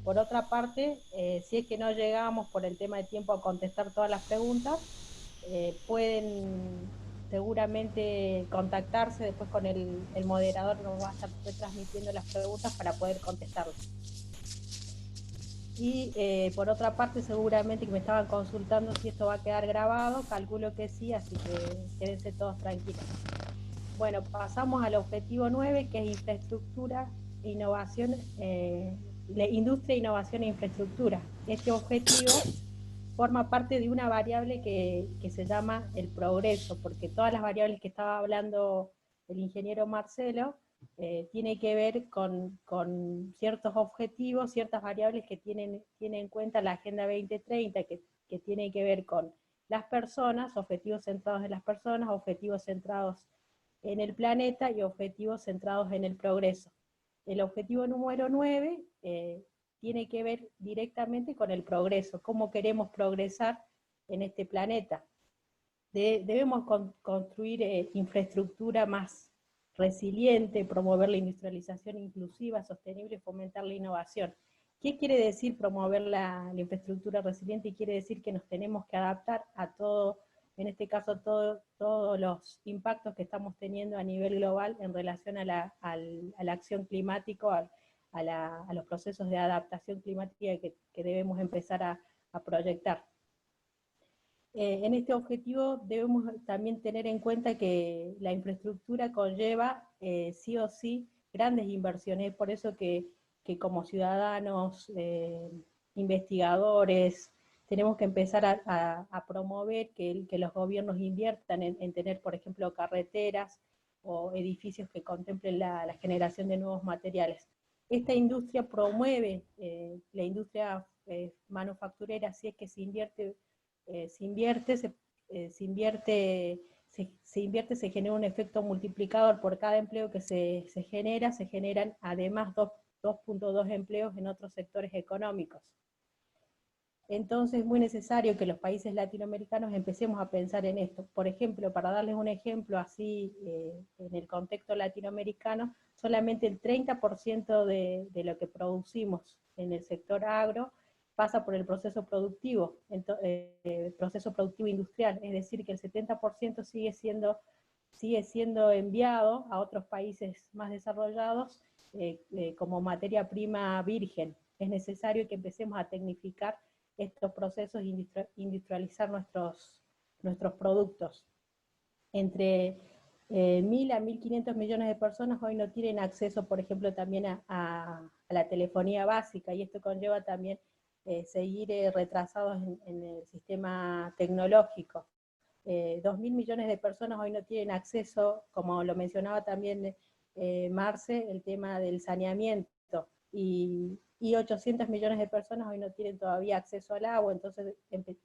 Por otra parte, si es que no llegamos por el tema de tiempo a contestar todas las preguntas, pueden seguramente contactarse después con el moderador, nos va a estar retransmitiendo las preguntas para poder contestarlas. Y por otra parte, seguramente que me estaban consultando si esto va a quedar grabado, calculo que sí, así que quédense todos tranquilos. Bueno, pasamos al objetivo 9, que es infraestructura, innovación, industria, innovación e infraestructura. Este objetivo forma parte de una variable que se llama el progreso, porque todas las variables que estaba hablando el ingeniero Marcelo tiene que ver con ciertos objetivos, ciertas variables que tiene en cuenta la Agenda 2030, que tiene que ver con las personas, objetivos centrados en las personas, objetivos centrados en el planeta y objetivos centrados en el progreso. El objetivo número 9 tiene que ver directamente con el progreso, cómo queremos progresar en este planeta. Debemos construir infraestructura más resiliente, promover la industrialización inclusiva, sostenible y fomentar la innovación. ¿Qué quiere decir promover la infraestructura resiliente? Quiere decir que nos tenemos que adaptar a todo en este caso todos los impactos que estamos teniendo a nivel global en relación a la acción climática, a los procesos de adaptación climática que debemos empezar a proyectar. En este objetivo debemos también tener en cuenta que la infraestructura conlleva sí o sí grandes inversiones, por eso que como ciudadanos, investigadores, tenemos que empezar a promover que los gobiernos inviertan en tener, por ejemplo, carreteras o edificios que contemplen la generación de nuevos materiales. Esta industria promueve la industria manufacturera, si es que se invierte, se genera un efecto multiplicador por cada empleo que se generan además 2.2 empleos en otros sectores económicos. Entonces es muy necesario que los países latinoamericanos empecemos a pensar en esto. Por ejemplo, para darles un ejemplo así, en el contexto latinoamericano, solamente el 30% de lo que producimos en el sector agro pasa por el proceso productivo industrial, es decir, que el 70% sigue siendo enviado a otros países más desarrollados como materia prima virgen. Es necesario que empecemos a tecnificar estos procesos e industrializar nuestros productos. Entre 1.000 a 1.500 millones de personas hoy no tienen acceso, por ejemplo, también a la telefonía básica, y esto conlleva también seguir retrasados en el sistema tecnológico. 2.000 millones de personas hoy no tienen acceso, como lo mencionaba también Marce, el tema del saneamiento, y 800 millones de personas hoy no tienen todavía acceso al agua. Entonces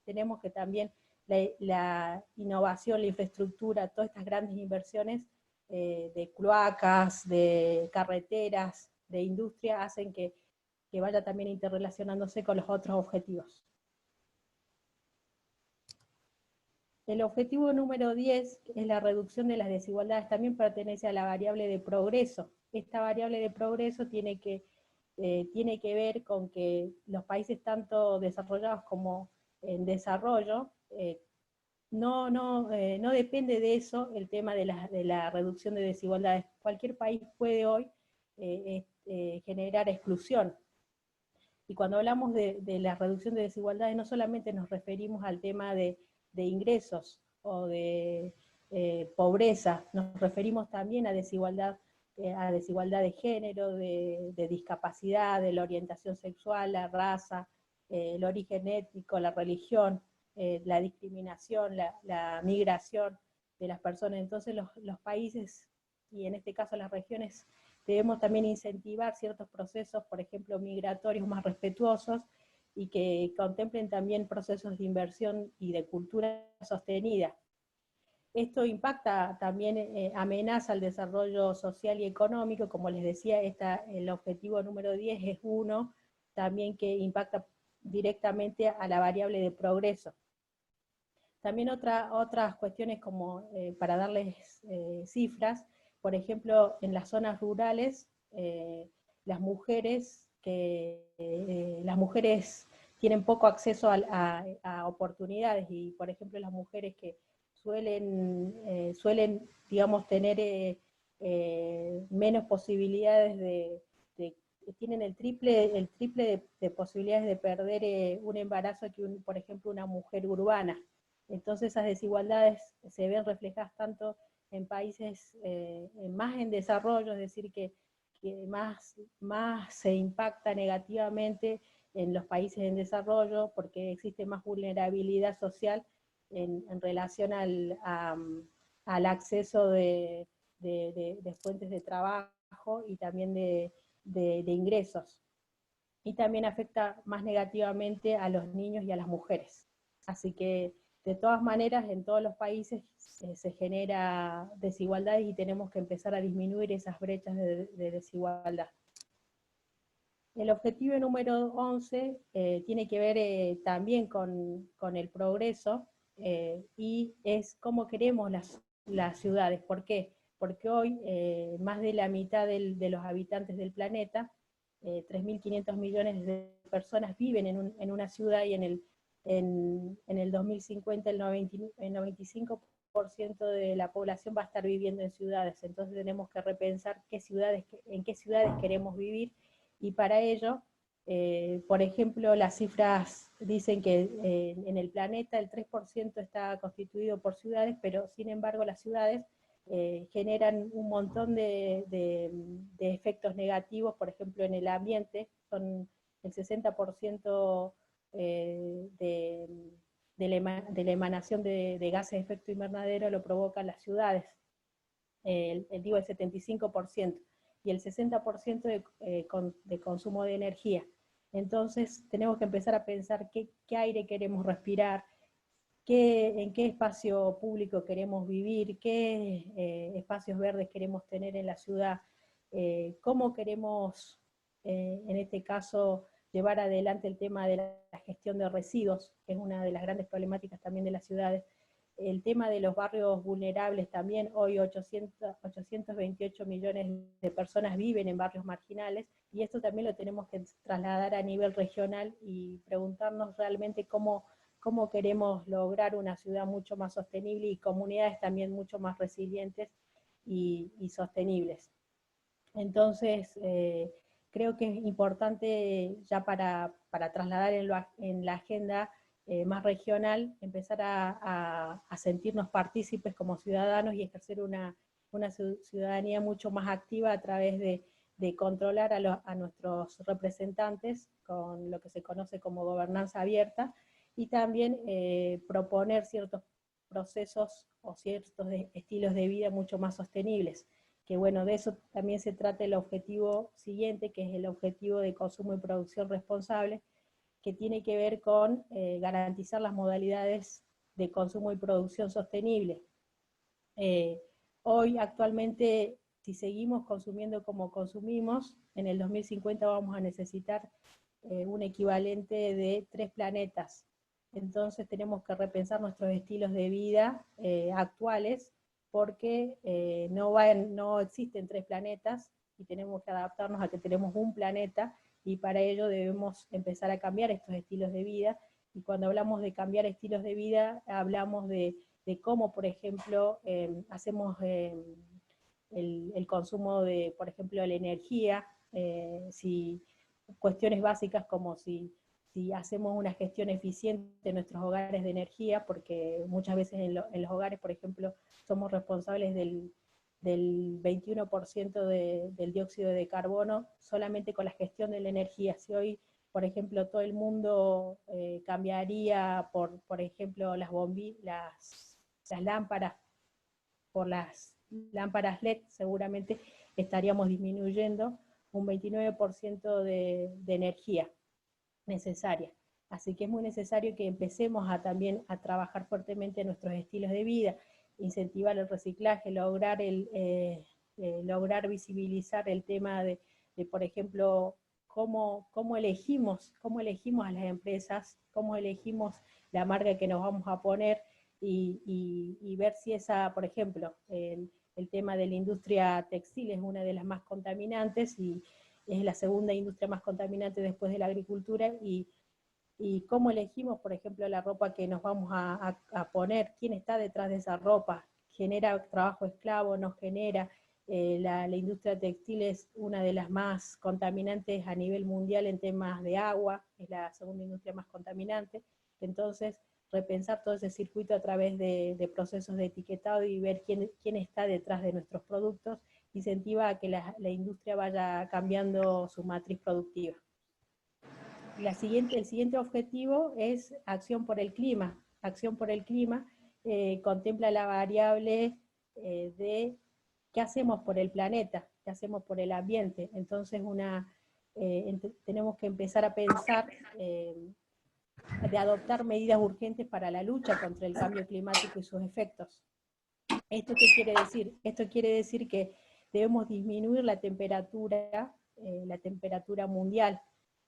tenemos que también la innovación, la infraestructura, todas estas grandes inversiones de cloacas, de carreteras, de industria, hacen que vaya también interrelacionándose con los otros objetivos. El objetivo número 10 es la reducción de las desigualdades, también pertenece a la variable de progreso. Esta variable de progreso tiene que ver con que los países tanto desarrollados como en desarrollo, no depende de eso el tema de la reducción de desigualdades. Cualquier país puede hoy generar exclusión. Y cuando hablamos de la reducción de desigualdades, no solamente nos referimos al tema de ingresos o de pobreza, nos referimos también a desigualdad de género, de discapacidad, de la orientación sexual, la raza, el origen étnico, la religión, la discriminación, la migración de las personas. Entonces los países, y en este caso las regiones, debemos también incentivar ciertos procesos, por ejemplo, migratorios más respetuosos, y que contemplen también procesos de inversión y de cultura sostenida. Esto impacta también, amenaza el desarrollo social y económico, como les decía, el objetivo número 10 es uno, también que impacta directamente a la variable de progreso. También otras cuestiones como, para darles cifras, por ejemplo, en las zonas rurales, las mujeres tienen poco acceso a oportunidades, y por ejemplo las mujeres que suelen digamos, tener menos posibilidades tienen el triple de posibilidades de perder un embarazo que, por ejemplo, una mujer urbana. Entonces esas desigualdades se ven reflejadas tanto en países más en desarrollo, es decir, que más se impacta negativamente en los países en desarrollo, porque existe más vulnerabilidad social en relación al acceso de fuentes de trabajo y también de ingresos. Y también afecta más negativamente a los niños y a las mujeres. Así que, de todas maneras, en todos los países se genera desigualdad, y tenemos que empezar a disminuir esas brechas de desigualdad. El objetivo número 11 tiene que ver también con el progreso, y es cómo queremos las ciudades. ¿Por qué? Porque hoy más de la mitad de los habitantes del planeta, 3.500 millones de personas viven en una ciudad, y en en el 2050 el 95% de la población va a estar viviendo en ciudades, entonces tenemos que repensar en qué ciudades queremos vivir, y para ello, por ejemplo, las cifras dicen que en el planeta el 3% está constituido por ciudades, pero sin embargo las ciudades generan un montón de efectos negativos, por ejemplo en el ambiente, son el 60% de la emanación de gases de efecto invernadero lo provocan las ciudades, el 75%, y el 60% de consumo de energía. Entonces tenemos que empezar a pensar qué aire queremos respirar, en qué espacio público queremos vivir, qué espacios verdes queremos tener en la ciudad, cómo queremos, en este caso, llevar adelante el tema de la gestión de residuos, que es una de las grandes problemáticas también de las ciudades, el tema de los barrios vulnerables también. Hoy 828 millones de personas viven en barrios marginales, y esto también lo tenemos que trasladar a nivel regional y preguntarnos realmente cómo queremos lograr una ciudad mucho más sostenible y comunidades también mucho más resilientes y sostenibles. Entonces, creo que es importante ya para trasladar en la agenda más regional, empezar a sentirnos partícipes como ciudadanos y ejercer una ciudadanía mucho más activa a través de controlar a nuestros representantes con lo que se conoce como gobernanza abierta, y también proponer ciertos procesos o ciertos estilos de vida mucho más sostenibles, que bueno, de eso también se trata el objetivo siguiente, que es el objetivo de consumo y producción responsable, que tiene que ver con garantizar las modalidades de consumo y producción sostenible. Hoy, actualmente, si seguimos consumiendo como consumimos, en el 2050 vamos a necesitar un equivalente de 3 planetas. Entonces tenemos que repensar nuestros estilos de vida actuales, porque no existen 3 planetas y tenemos que adaptarnos a que tenemos un planeta, y para ello debemos empezar a cambiar estos estilos de vida. Y cuando hablamos de cambiar estilos de vida, hablamos de cómo, por ejemplo, hacemos el consumo de, por ejemplo, la energía, cuestiones básicas como si hacemos una gestión eficiente de nuestros hogares de energía, porque muchas veces en los hogares, por ejemplo, somos responsables del 21% del dióxido de carbono solamente con la gestión de la energía. Si hoy, por ejemplo, todo el mundo cambiaría por ejemplo, las lámparas por las lámparas LED, seguramente estaríamos disminuyendo un 29% de energía necesaria. Así que es muy necesario que empecemos también a trabajar fuertemente en nuestros estilos de vida, incentivar el reciclaje, lograr visibilizar el tema de por ejemplo, cómo elegimos a las empresas, cómo elegimos la marca que nos vamos a poner, y ver si esa, por ejemplo, el tema de la industria textil es una de las más contaminantes, y es la segunda industria más contaminante después de la agricultura, y cómo elegimos, por ejemplo, la ropa que nos vamos a poner, quién está detrás de esa ropa, genera trabajo esclavo, no genera. La industria textil es una de las más contaminantes a nivel mundial en temas de agua, es la segunda industria más contaminante. Entonces, repensar todo ese circuito a través de procesos de etiquetado y ver quién está detrás de nuestros productos, incentiva a que la industria vaya cambiando su matriz productiva. El siguiente objetivo es acción por el clima. Acción por el clima contempla la variable de qué hacemos por el planeta, qué hacemos por el ambiente. Entonces tenemos que empezar a pensar de adoptar medidas urgentes para la lucha contra el cambio climático y sus efectos. ¿Esto qué quiere decir? Esto quiere decir que debemos disminuir la temperatura mundial.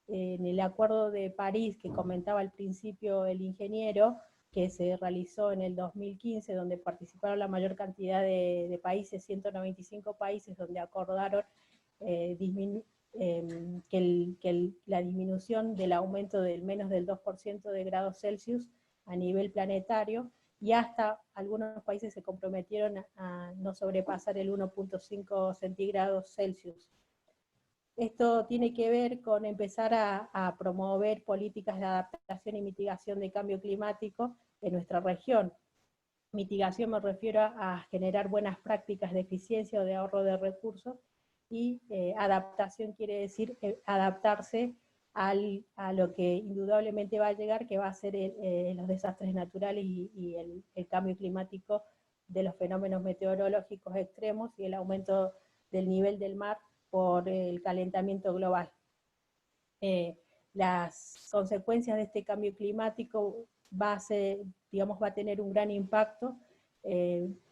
En el Acuerdo de París que comentaba al principio el ingeniero, que se realizó en el 2015, donde participaron la mayor cantidad de países, 195 países, donde acordaron la disminución del aumento del menos del 2% de grados Celsius a nivel planetario, y hasta algunos países se comprometieron a no sobrepasar el 1.5 centígrados Celsius. Esto tiene que ver con empezar a promover políticas de adaptación y mitigación de cambio climático en nuestra región. Mitigación me refiero a generar buenas prácticas de eficiencia o de ahorro de recursos, y adaptación quiere decir adaptarse a lo que indudablemente va a llegar, que va a ser los desastres naturales y el cambio climático de los fenómenos meteorológicos extremos y el aumento del nivel del mar por el calentamiento global. Las consecuencias de este cambio climático va a tener un gran impacto,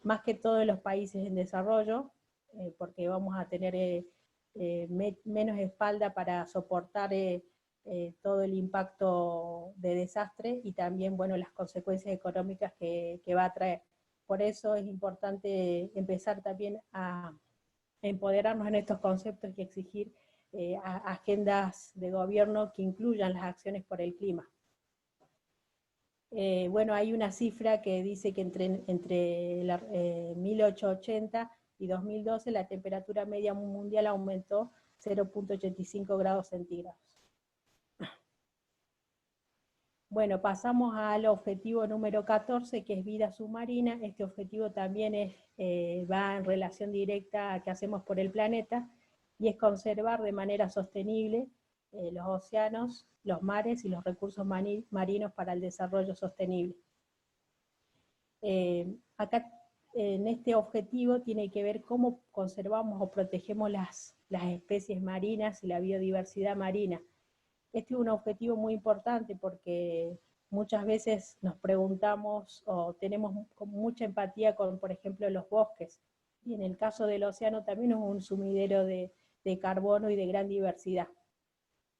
más que todo en los países en desarrollo, porque vamos a tener menos espalda para soportar todo el impacto de desastre, y también, bueno, las consecuencias económicas que va a traer. Por eso es importante empezar también a empoderarnos en estos conceptos y exigir agendas de gobierno que incluyan las acciones por el clima. Bueno, hay una cifra que dice que entre 1880 y 2012 la temperatura media mundial aumentó 0.85 grados centígrados. Bueno, pasamos al objetivo número 14, que es vida submarina. Este objetivo también va en relación directa a qué hacemos por el planeta, y es conservar de manera sostenible los océanos, los mares y los recursos marinos para el desarrollo sostenible. Acá en este objetivo tiene que ver cómo conservamos o protegemos las especies marinas y la biodiversidad marina. Este es un objetivo muy importante porque muchas veces nos preguntamos o tenemos mucha empatía con, por ejemplo, los bosques, y en el caso del océano también es un sumidero de carbono y de gran diversidad.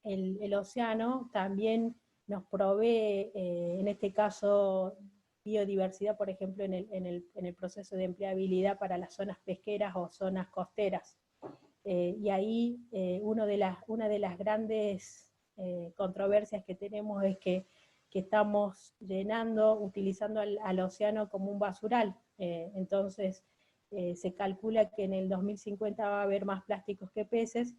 El océano también nos provee, en este caso, biodiversidad, por ejemplo, en el proceso de empleabilidad para las zonas pesqueras o zonas costeras. Y ahí una de las grandes controversias que tenemos es que estamos utilizando al océano como un basural. Entonces, se calcula que en el 2050 va a haber más plásticos que peces,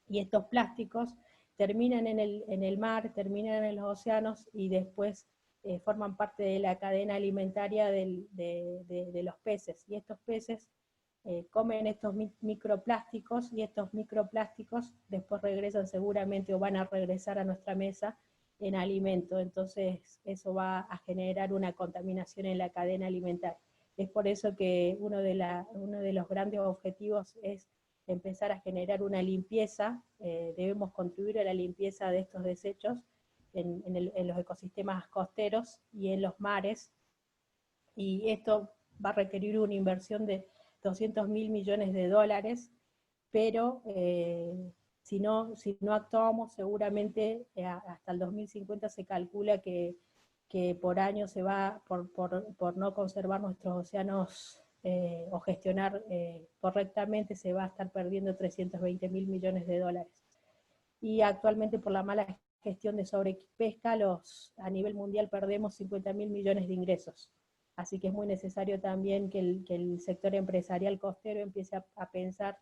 y estos plásticos terminan en el mar, terminan en los océanos, y después forman parte de la cadena alimentaria de los peces. Y estos peces comen estos microplásticos, y estos microplásticos después regresan seguramente, o van a regresar a nuestra mesa en alimento. Entonces eso va a generar una contaminación en la cadena alimentaria. Es por eso que uno de los grandes objetivos es empezar a generar una limpieza. Debemos contribuir a la limpieza de estos desechos en los ecosistemas costeros y en los mares, y esto va a requerir una inversión de 200.000 millones de dólares, pero si no actuamos, seguramente hasta el 2050 se calcula que por año se va, por no conservar nuestros océanos o gestionar correctamente, se va a estar perdiendo 320.000 millones de dólares. Y actualmente, por la mala gestión de sobrepesca, a nivel mundial perdemos 50.000 millones de ingresos. Así que es muy necesario también que el sector empresarial costero empiece a pensar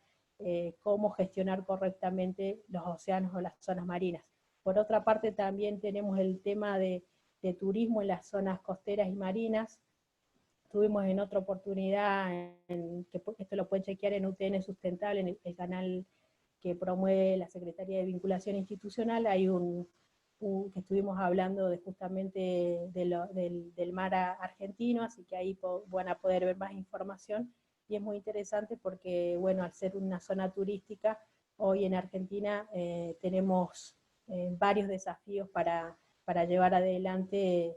cómo gestionar correctamente los océanos o las zonas marinas. Por otra parte, también tenemos el tema de turismo en las zonas costeras y marinas. Tuvimos en otra oportunidad, que esto lo pueden chequear en UTN Sustentable, en el canal que promueve la Secretaría de Vinculación Institucional, hay que estuvimos hablando justamente del mar argentino, así que ahí van a poder ver más información, y es muy interesante porque, bueno, al ser una zona turística, hoy en Argentina tenemos varios desafíos para llevar adelante,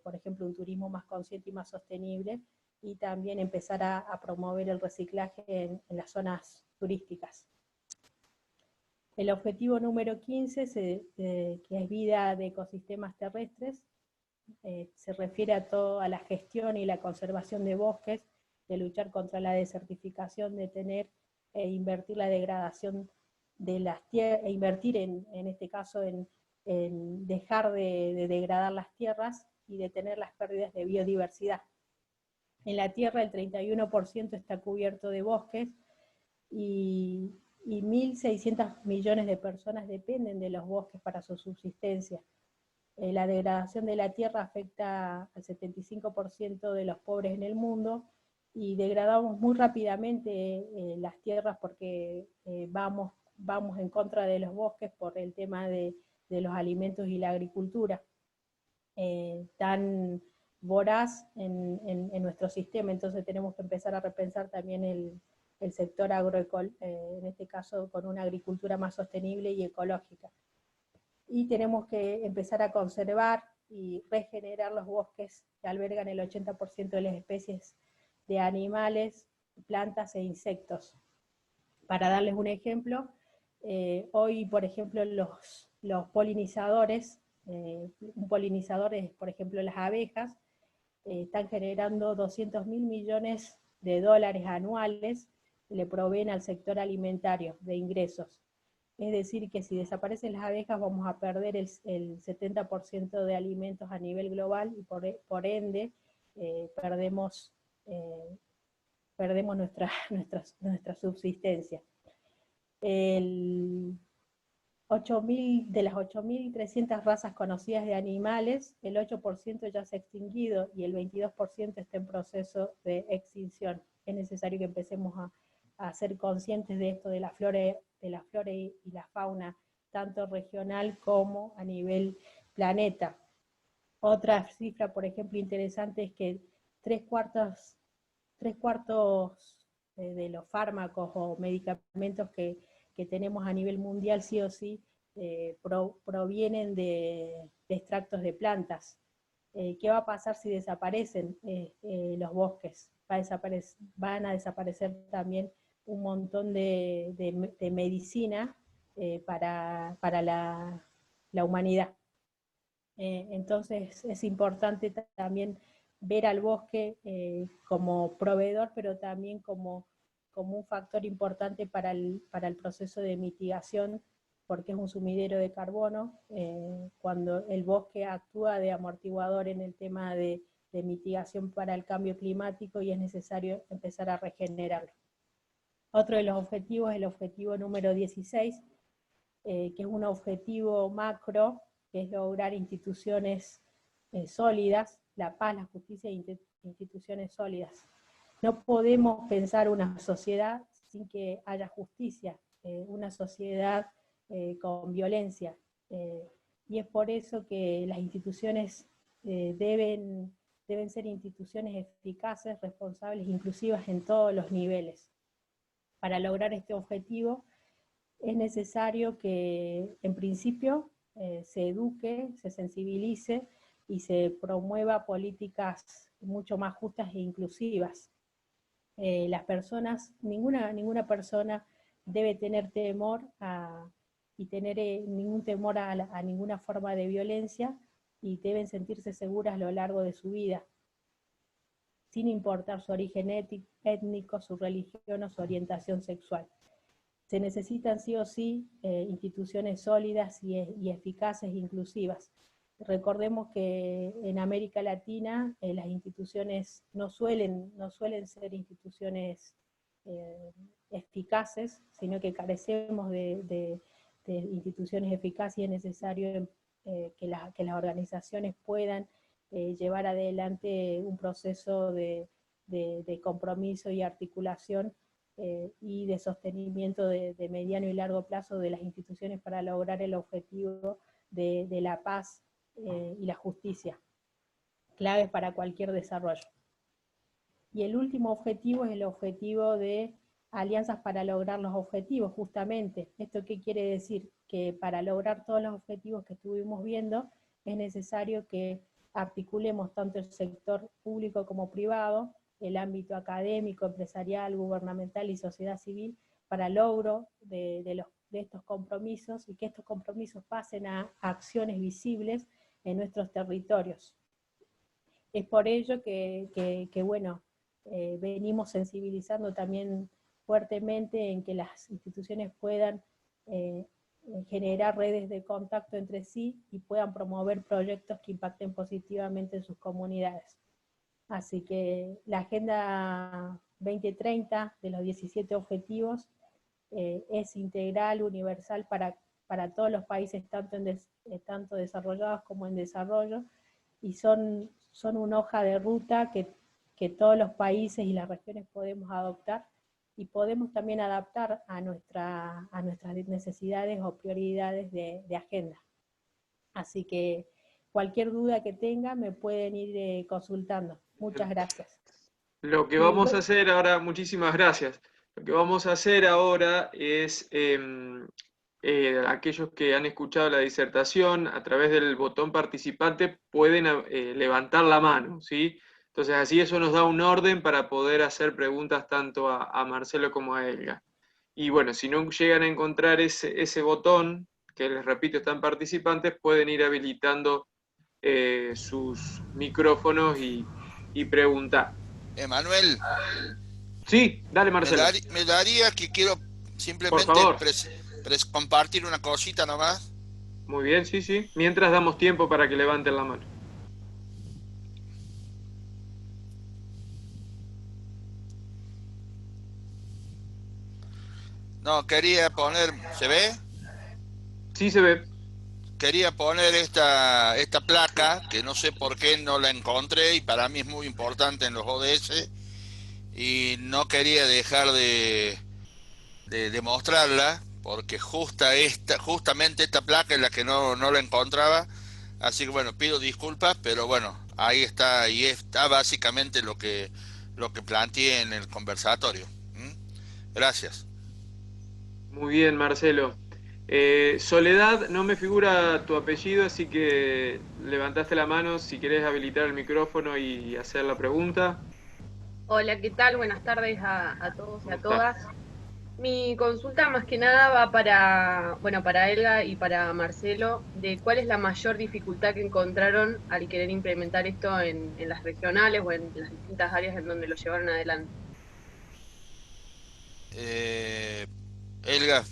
por ejemplo, un turismo más consciente y más sostenible, y también empezar a promover el reciclaje en las zonas turísticas. El objetivo número 15, que es vida de ecosistemas terrestres, se refiere a la gestión y la conservación de bosques, de luchar contra la desertificación, de invertir la degradación las tierras, e invertir en este caso en dejar de degradar las tierras y detener las pérdidas de biodiversidad. En la Tierra el 31% está cubierto de bosques y 1.600 millones de personas dependen de los bosques para su subsistencia. La degradación de la tierra afecta al 75% de los pobres en el mundo y degradamos muy rápidamente las tierras porque vamos en contra de los bosques por el tema de los alimentos y la agricultura tan voraz en nuestro sistema. Entonces tenemos que empezar a repensar también el sector agroecológico, en este caso con una agricultura más sostenible y ecológica. Y tenemos que empezar a conservar y regenerar los bosques que albergan el 80% de las especies de animales, plantas e insectos. Para darles un ejemplo, hoy, por ejemplo, los polinizadores, un polinizador es, por ejemplo, las abejas, están generando 200.000 millones de dólares anuales que le proveen al sector alimentario de ingresos. Es decir, que si desaparecen las abejas vamos a perder el 70% de alimentos a nivel global y por ende perdemos nuestra subsistencia. De las 8.300 razas conocidas de animales, el 8% ya se ha extinguido y el 22% está en proceso de extinción. Es necesario que empecemos a ser conscientes de esto, de la flora y la fauna, tanto regional como a nivel planeta. Otra cifra, por ejemplo, interesante es que tres cuartos de los fármacos o medicamentos que tenemos a nivel mundial, sí o sí, provienen de extractos de plantas. ¿Qué va a pasar si desaparecen los bosques? Van a desaparecer también un montón de medicina para la humanidad. Entonces es importante también ver al bosque como proveedor, pero también como un factor importante para el proceso de mitigación, porque es un sumidero de carbono, cuando el bosque actúa de amortiguador en el tema de mitigación para el cambio climático y es necesario empezar a regenerarlo. Otro de los objetivos es el objetivo número 16, que es un objetivo macro, que es lograr instituciones sólidas, la paz, la justicia e instituciones sólidas. No podemos pensar una sociedad sin que haya justicia, una sociedad con violencia. Y es por eso que las instituciones deben ser instituciones eficaces, responsables, inclusivas en todos los niveles. Para lograr este objetivo es necesario que, en principio, se eduque, se sensibilice y se promueva políticas mucho más justas e inclusivas. Las personas, ninguna persona debe tener temor y tener ningún temor a ninguna forma de violencia y deben sentirse seguras a lo largo de su vida, sin importar su origen étnico, su religión o su orientación sexual. Se necesitan sí o sí instituciones sólidas y eficaces e inclusivas. Recordemos que en América Latina las instituciones no suelen ser instituciones eficaces, sino que carecemos de instituciones eficaces y es necesario que las organizaciones puedan llevar adelante un proceso de compromiso y articulación y de sostenimiento de mediano y largo plazo de las instituciones para lograr el objetivo de la paz y la justicia, claves para cualquier desarrollo. Y el último objetivo es el objetivo de alianzas para lograr los objetivos, justamente. ¿Esto qué quiere decir? Que para lograr todos los objetivos que estuvimos viendo, es necesario que articulemos tanto el sector público como privado, el ámbito académico, empresarial, gubernamental y sociedad civil, para el logro de estos compromisos y que estos compromisos pasen a acciones visibles en nuestros territorios. Es por ello que bueno, venimos sensibilizando también fuertemente en que las instituciones puedan generar redes de contacto entre sí y puedan promover proyectos que impacten positivamente en sus comunidades. Así que la Agenda 2030 de los 17 objetivos es integral, universal para todos los países, tanto desarrollados como en desarrollo, y son una hoja de ruta que todos los países y las regiones podemos adoptar y podemos también adaptar a nuestras necesidades o prioridades de agenda. Así que cualquier duda que tengan me pueden ir consultando. Muchas gracias. Lo que vamos a hacer ahora, muchísimas gracias. Lo que vamos a hacer ahora es, aquellos que han escuchado la disertación, a través del botón participante pueden levantar la mano, ¿sí? Entonces así eso nos da un orden para poder hacer preguntas tanto a Marcelo como a Elga. Y bueno, si no llegan a encontrar ese botón, que les repito, están participantes, pueden ir habilitando sus micrófonos y preguntar. Emanuel, Sí, dale Marcelo. me daría que quiero Por simplemente favor. compartir una cosita nomás. Muy bien, sí, sí. Mientras damos tiempo para que levanten la mano. No, quería poner, ¿se ve? Sí se ve. Quería poner esta placa, que no sé por qué no la encontré, y para mí es muy importante en los ODS, y no quería dejar de mostrarla, porque justamente esta placa es la que no la encontraba. Así que bueno, pido disculpas, pero bueno, ahí está, y está básicamente lo que planteé en el conversatorio. Gracias. Muy bien, Marcelo. Soledad, no me figura tu apellido, así que levantaste la mano si querés habilitar el micrófono y hacer la pregunta. Hola, ¿qué tal? Buenas tardes a todos y a ¿Cómo estás? todas. Mi consulta más que nada va para Elga y para Marcelo, de cuál es la mayor dificultad que encontraron al querer implementar esto en las regionales o en las distintas áreas en donde lo llevaron adelante. Elga,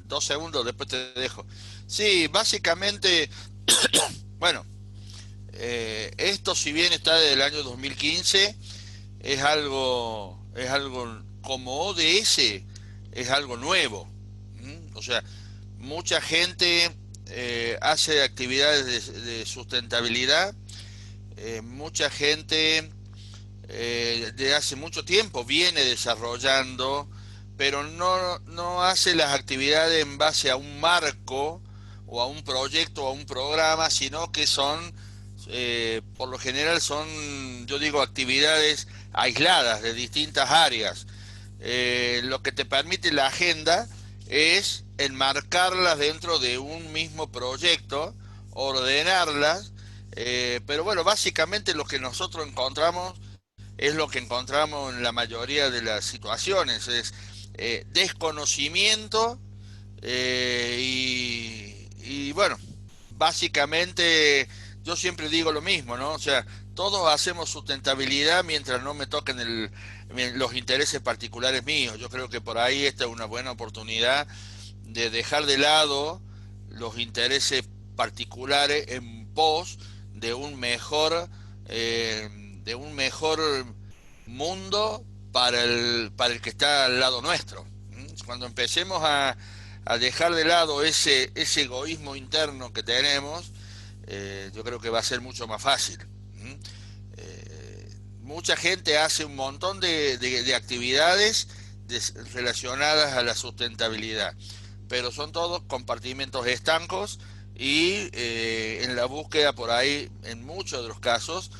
2 segundos, después te dejo. Sí, básicamente, bueno, esto si bien está desde el año 2015, es algo como ODS, es algo nuevo. O sea, mucha gente hace actividades de sustentabilidad, mucha gente de hace mucho tiempo viene desarrollando, pero no hace las actividades en base a un marco o a un proyecto o a un programa, sino que son, por lo general son, yo digo, actividades aisladas de distintas áreas. Lo que te permite la agenda es enmarcarlas dentro de un mismo proyecto, ordenarlas, pero bueno, básicamente lo que nosotros encontramos es lo que encontramos en la mayoría de las situaciones, es desconocimiento y bueno, básicamente yo siempre digo lo mismo, ¿no? O sea, todos hacemos sustentabilidad mientras no me toquen los intereses particulares míos. Yo creo que por ahí esta es una buena oportunidad de dejar de lado los intereses particulares en pos de un mejor mundo para el que está al lado nuestro. Cuando empecemos a dejar de lado ese egoísmo interno que tenemos, yo creo que va a ser mucho más fácil. Mucha gente hace un montón de actividades relacionadas a la sustentabilidad, pero son todos compartimentos estancos y en la búsqueda por ahí, en muchos de los casos,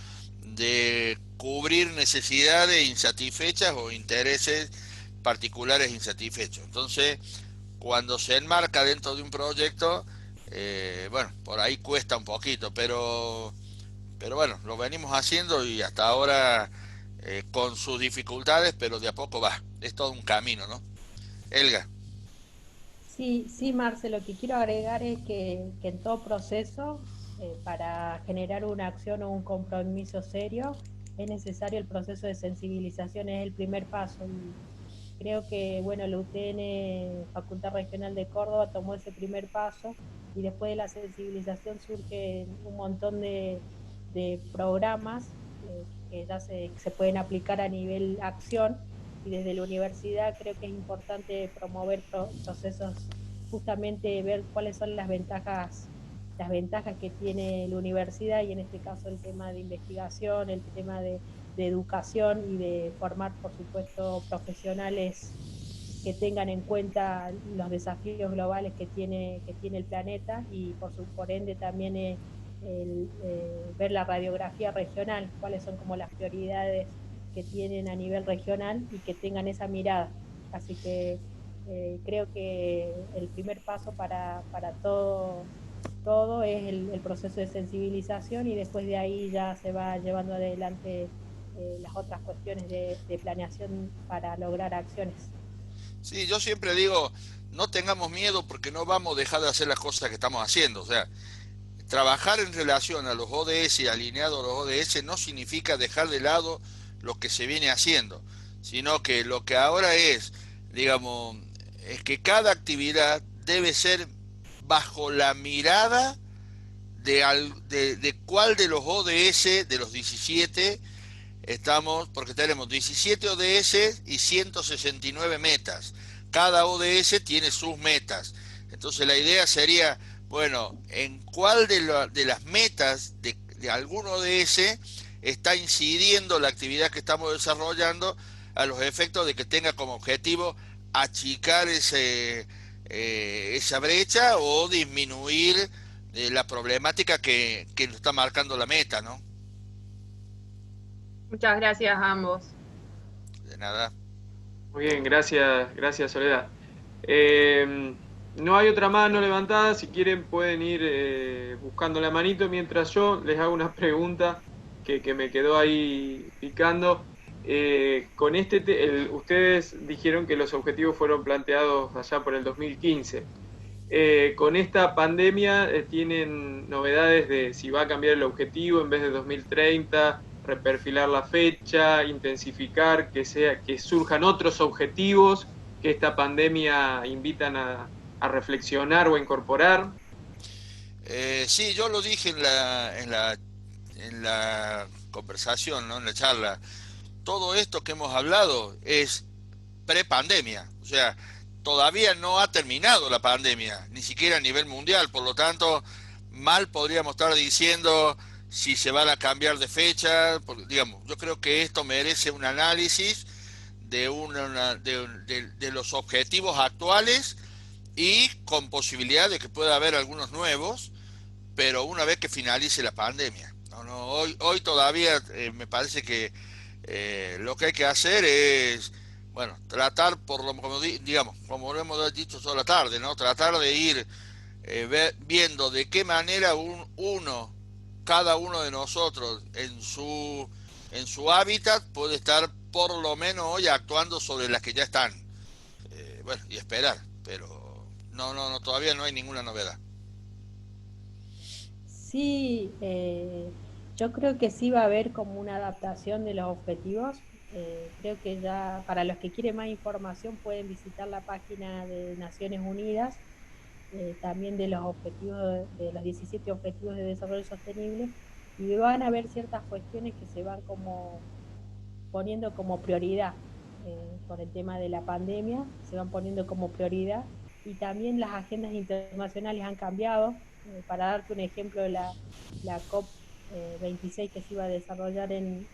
de cubrir necesidades insatisfechas o intereses particulares insatisfechos. Entonces, cuando se enmarca dentro de un proyecto, bueno, por ahí cuesta un poquito, pero bueno, lo venimos haciendo y hasta ahora con sus dificultades, pero de a poco va. Es todo un camino, ¿no? Elga. Sí, sí, Marce, lo que quiero agregar es que en todo proceso, para generar una acción o un compromiso serio, es necesario el proceso de sensibilización, es el primer paso. Creo que, bueno, la UTN, Facultad Regional de Córdoba, tomó ese primer paso y después de la sensibilización surge un montón de programas que ya se pueden aplicar a nivel acción, y desde la universidad creo que es importante promover procesos, justamente ver cuáles son las ventajas que tiene la universidad, y en este caso el tema de investigación, el tema de educación y de formar, por supuesto, profesionales que tengan en cuenta los desafíos globales que tiene el planeta, y por ende también ver la radiografía regional, cuáles son como las prioridades que tienen a nivel regional y que tengan esa mirada. Así que creo que el primer paso para todo es el proceso de sensibilización, y después de ahí ya se va llevando adelante las otras cuestiones de planeación para lograr acciones. Sí, yo siempre digo, no tengamos miedo porque no vamos a dejar de hacer las cosas que estamos haciendo. O sea, trabajar en relación a los ODS y alineado a los ODS no significa dejar de lado lo que se viene haciendo, sino que lo que ahora es, digamos, es que cada actividad debe ser bajo la mirada de cuál de los ODS, de los 17, estamos, porque tenemos 17 ODS y 169 metas. Cada ODS tiene sus metas. Entonces la idea sería, bueno, en cuál de las metas de algún ODS está incidiendo la actividad que estamos desarrollando a los efectos de que tenga como objetivo achicar esa brecha o disminuir la problemática que nos está marcando la meta, ¿no? Muchas gracias a ambos. De nada. Muy bien, gracias Soledad. No hay otra mano levantada, si quieren pueden ir buscando la manito mientras yo les hago una pregunta que me quedó ahí picando. Con ustedes dijeron que los objetivos fueron planteados allá por el 2015. Con esta pandemia tienen novedades de si va a cambiar el objetivo en vez de 2030, reperfilar la fecha, intensificar, que surjan otros objetivos que esta pandemia invitan a reflexionar o a incorporar. Sí, yo lo dije en la conversación, ¿no? En la charla. Todo esto que hemos hablado es prepandemia, o sea, todavía no ha terminado la pandemia, ni siquiera a nivel mundial, por lo tanto, mal podríamos estar diciendo si se van a cambiar de fecha, digamos, yo creo que esto merece un análisis de los objetivos actuales y con posibilidad de que pueda haber algunos nuevos, pero una vez que finalice la pandemia. Hoy todavía me parece que lo que hay que hacer es, bueno, tratar como lo hemos dicho toda la tarde, ¿no? Tratar de ir viendo de qué manera cada uno de nosotros en su hábitat puede estar por lo menos hoy actuando sobre las que ya están. Bueno, y esperar, pero no, todavía no hay ninguna novedad. Sí, yo creo que sí va a haber como una adaptación de los objetivos. Creo que ya para los que quieren más información pueden visitar la página de Naciones Unidas, también de los objetivos, de los 17 objetivos de desarrollo sostenible, y van a ver ciertas cuestiones que se van como poniendo como prioridad por el tema de la pandemia, se van poniendo como prioridad, y también las agendas internacionales han cambiado. Para darte un ejemplo, la COP 26 que se iba a desarrollar en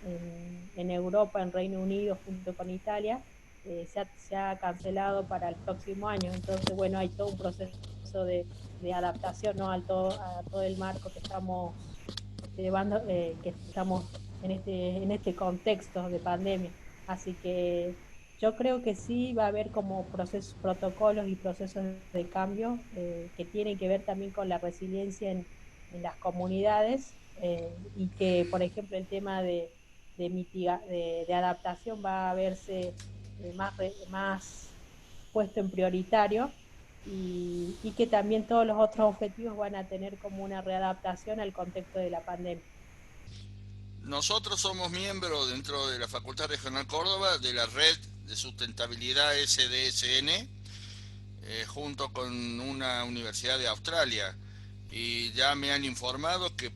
Europa, en Reino Unido, junto con Italia, se ha cancelado para el próximo año. Entonces, bueno, hay todo un proceso de adaptación, ¿no? a todo el marco que estamos llevando, que estamos en este contexto de pandemia. Así que yo creo que sí va a haber como protocolos y procesos de cambio que tienen que ver también con la resiliencia en las comunidades, y que, por ejemplo, el tema de adaptación va a verse más puesto en prioritario, y que también todos los otros objetivos van a tener como una readaptación al contexto de la pandemia. Nosotros somos miembros dentro de la Facultad Regional Córdoba de la red de Sustentabilidad SDSN, junto con una universidad de Australia, y ya me han informado que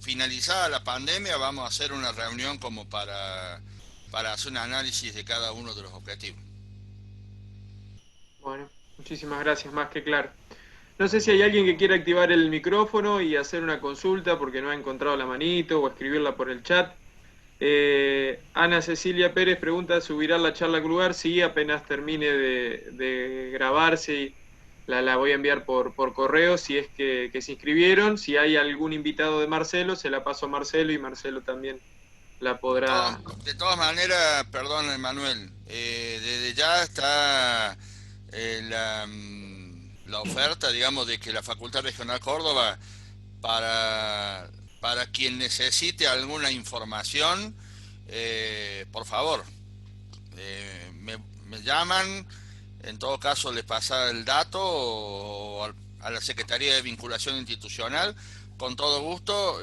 finalizada la pandemia vamos a hacer una reunión como para hacer un análisis de cada uno de los objetivos. Bueno, muchísimas gracias, más que claro. No sé si hay alguien que quiera activar el micrófono y hacer una consulta porque no ha encontrado la manito o escribirla por el chat. Ana Cecilia Pérez pregunta, ¿subirá la charla al lugar? Sí, apenas termine de grabarse y la voy a enviar por correo si es que se inscribieron. Si hay algún invitado de Marcelo, se la paso a Marcelo y Marcelo también la podrá... De todas maneras, perdón, Manuel, desde ya está la oferta, digamos, de que la Facultad Regional Córdoba, para quien necesite alguna información, por favor, me llaman, en todo caso les pasa el dato o a la Secretaría de Vinculación Institucional, con todo gusto,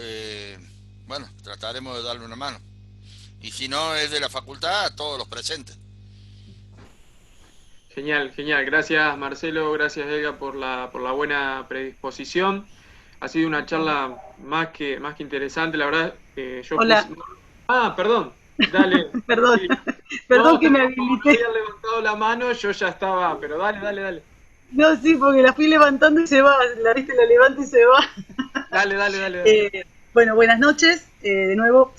bueno, trataremos de darle una mano. Y si no es de la facultad, a todos los presentes. Genial, genial. Gracias Marcelo, gracias Elga por la buena predisposición. Ha sido una charla más que interesante, la verdad. Hola. Perdón, dale. Perdón, Sí. perdón No, que me no habilité. había levantado la mano, yo ya estaba, pero dale. No, sí, porque la fui levantando y se va, la viste, la levanto y se va. Dale. Bueno, buenas noches, de nuevo.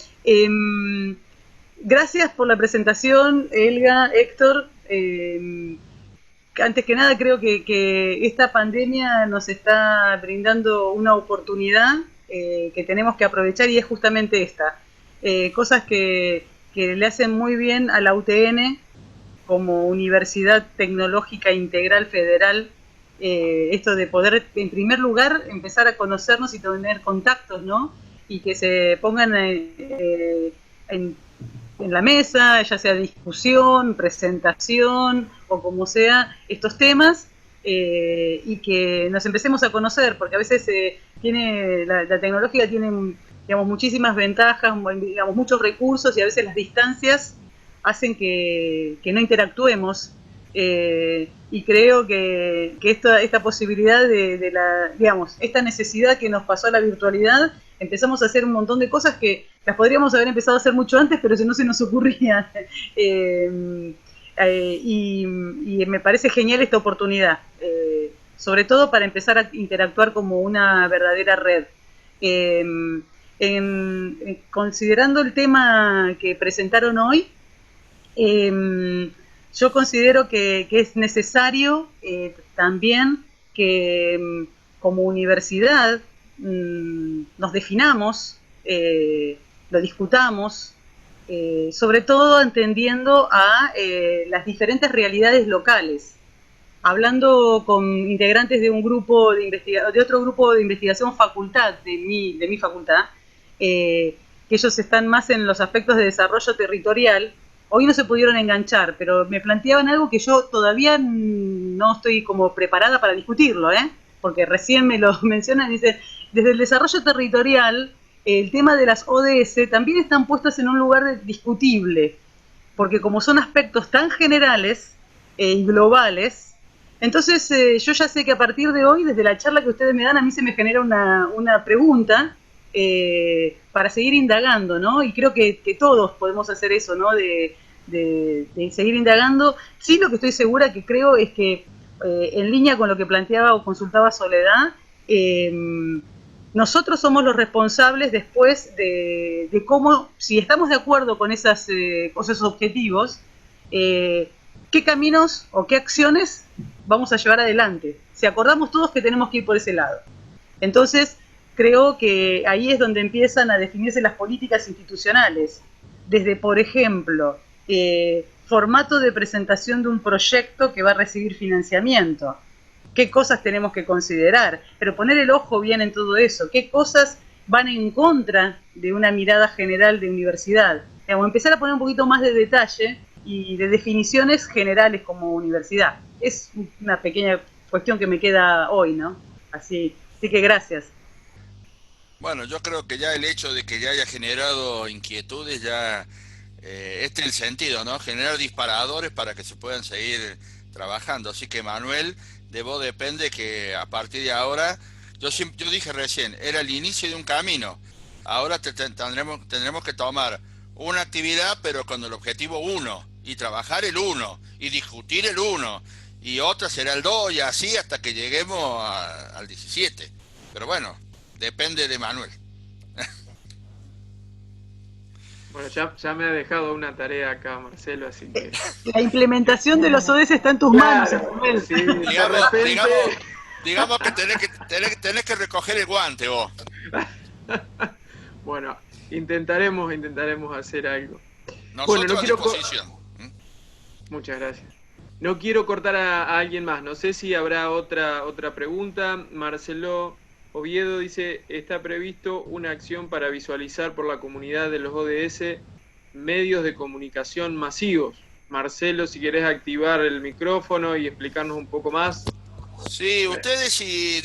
Gracias por la presentación, Elga, Héctor. Antes que nada, creo que esta pandemia nos está brindando una oportunidad que tenemos que aprovechar, y es justamente esta. Cosas que le hacen muy bien a la UTN como Universidad Tecnológica Integral Federal, esto de poder, en primer lugar, empezar a conocernos y tener contactos, ¿no? Y que se pongan en la mesa, ya sea discusión, presentación o como sea, estos temas, y que nos empecemos a conocer, porque a veces la tecnología tiene, digamos, muchísimas ventajas, digamos, muchos recursos, y a veces las distancias hacen que no interactuemos, y creo que esta posibilidad digamos, esta necesidad que nos pasó a la virtualidad, empezamos a hacer un montón de cosas que las podríamos haber empezado a hacer mucho antes, pero si no se nos ocurría. Y me parece genial esta oportunidad, sobre todo para empezar a interactuar como una verdadera red. Considerando el tema que presentaron hoy, yo considero que es necesario también que como universidad nos definamos, lo discutamos, sobre todo entendiendo a las diferentes realidades locales. Hablando con integrantes de un grupo de otro grupo de investigación facultad, de mi facultad, que ellos están más en los aspectos de desarrollo territorial. Hoy no se pudieron enganchar, pero me planteaban algo que yo todavía no estoy como preparada para discutirlo, porque recién me lo mencionan y dicen, desde el desarrollo territorial, el tema de las ODS también están puestas en un lugar discutible, porque como son aspectos tan generales y globales, entonces yo ya sé que a partir de hoy, desde la charla que ustedes me dan, a mí se me genera una pregunta para seguir indagando, ¿no? Y creo que todos podemos hacer eso, ¿no? De seguir indagando. Sí, lo que estoy segura que creo es que, en línea con lo que planteaba o consultaba Soledad, nosotros somos los responsables después de cómo, si estamos de acuerdo con esos objetivos, qué caminos o qué acciones vamos a llevar adelante. Si acordamos todos que tenemos que ir por ese lado. Entonces, creo que ahí es donde empiezan a definirse las políticas institucionales. Desde, por ejemplo, formato de presentación de un proyecto que va a recibir financiamiento. ¿Qué cosas tenemos que considerar? Pero poner el ojo bien en todo eso. ¿Qué cosas van en contra de una mirada general de universidad? Digamos, empezar a poner un poquito más de detalle y de definiciones generales como universidad. Es una pequeña cuestión que me queda hoy, ¿no? Así que gracias. Bueno, yo creo que ya el hecho de que ya haya generado inquietudes ya Este es el sentido, ¿no? Generar disparadores para que se puedan seguir trabajando. Así que, Manuel, de vos depende que a partir de ahora, yo dije recién, era el inicio de un camino. Ahora tendremos que tomar una actividad, pero con el objetivo 1, y trabajar el 1, y discutir el 1, y otra será el 2, y así hasta que lleguemos al 17. Pero bueno, depende de Manuel. Bueno, ya me ha dejado una tarea acá, Marcelo, así que... La implementación de los ODS está en tus manos, Manuel. Sí, de repente... digamos que tenés que recoger el guante vos. Bueno, intentaremos hacer algo. Nosotros bueno, no a quiero disposición. Muchas gracias. No quiero cortar a alguien más. No sé si habrá otra pregunta. Marcelo Oviedo dice, está previsto una acción para visualizar por la comunidad de los ODS medios de comunicación masivos. Marcelo, si querés activar el micrófono y explicarnos un poco más. Sí, ustedes si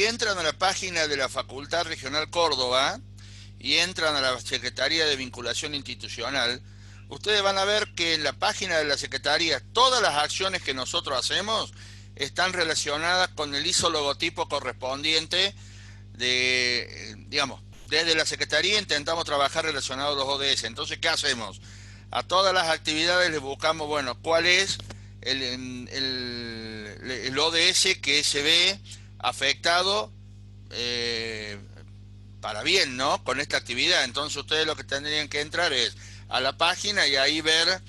entran a la página de la Facultad Regional Córdoba y entran a la Secretaría de Vinculación Institucional, ustedes van a ver que en la página de la Secretaría todas las acciones que nosotros hacemos están relacionadas con el ISO logotipo correspondiente desde la Secretaría intentamos trabajar relacionado a los ODS. Entonces, ¿qué hacemos? A todas las actividades les buscamos, bueno, cuál es el ODS que se ve afectado para bien, ¿no? Con esta actividad. Entonces ustedes lo que tendrían que entrar es a la página y ahí ver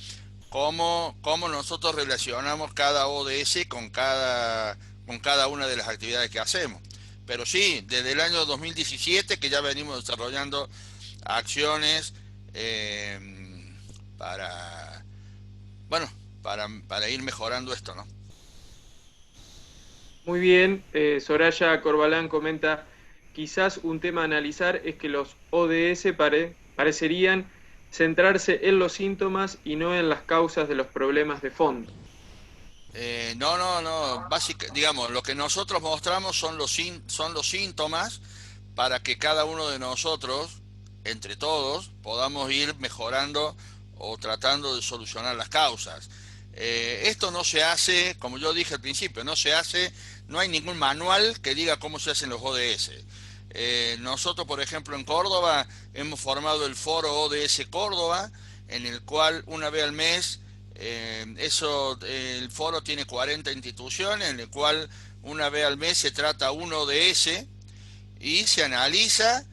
cómo nosotros relacionamos cada ODS con cada una de las actividades que hacemos. Pero sí, desde el año 2017 que ya venimos desarrollando acciones para ir mejorando esto, ¿no? Muy bien, Soraya Corbalán comenta, quizás un tema a analizar es que los ODS parecerían centrarse en los síntomas y no en las causas de los problemas de fondo. No. Digamos, lo que nosotros mostramos son los síntomas para que cada uno de nosotros, entre todos, podamos ir mejorando o tratando de solucionar las causas. Esto no se hace, como yo dije al principio, no hay ningún manual que diga cómo se hacen los ODS. Nosotros, por ejemplo, en Córdoba hemos formado el foro ODS Córdoba, en el cual una vez al mes, el foro tiene 40 instituciones, en el cual una vez al mes se trata un ODS y se analiza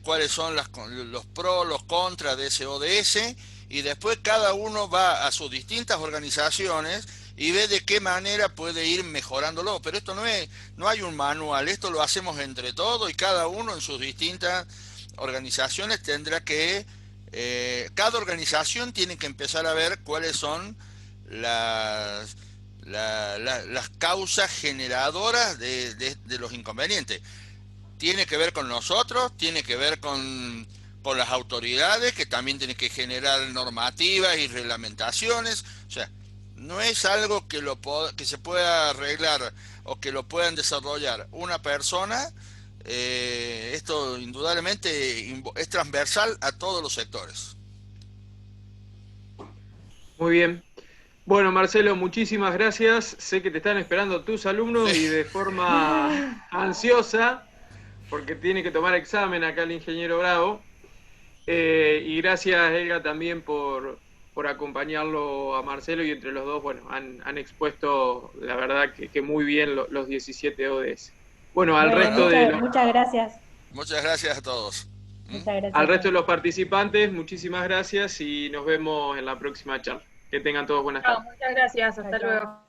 cuáles son los pros, los contras de ese ODS, y después cada uno va a sus distintas organizaciones y ve de qué manera puede ir mejorándolo. Pero esto no hay un manual, esto lo hacemos entre todos y cada uno en sus distintas organizaciones tendrá que, cada organización tiene que empezar a ver cuáles son las causas generadoras de los inconvenientes. Tiene que ver con nosotros, tiene que ver con las autoridades, que también tienen que generar normativas y reglamentaciones. O sea, no es algo que se pueda arreglar o que lo puedan desarrollar una persona. Esto indudablemente es transversal a todos los sectores. Muy bien. Bueno, Marcelo, muchísimas gracias. Sé que te están esperando tus alumnos y de forma ansiosa, porque tiene que tomar examen acá el ingeniero Bravo. Y gracias, Helga, también por acompañarlo a Marcelo, y entre los dos, bueno, han expuesto, la verdad, que muy bien los 17 ODS. Bueno, muchas gracias. Muchas gracias a todos. Muchas gracias. Al resto de los participantes, muchísimas gracias y nos vemos en la próxima charla. Que tengan todos buenas tardes. Muchas gracias, hasta luego.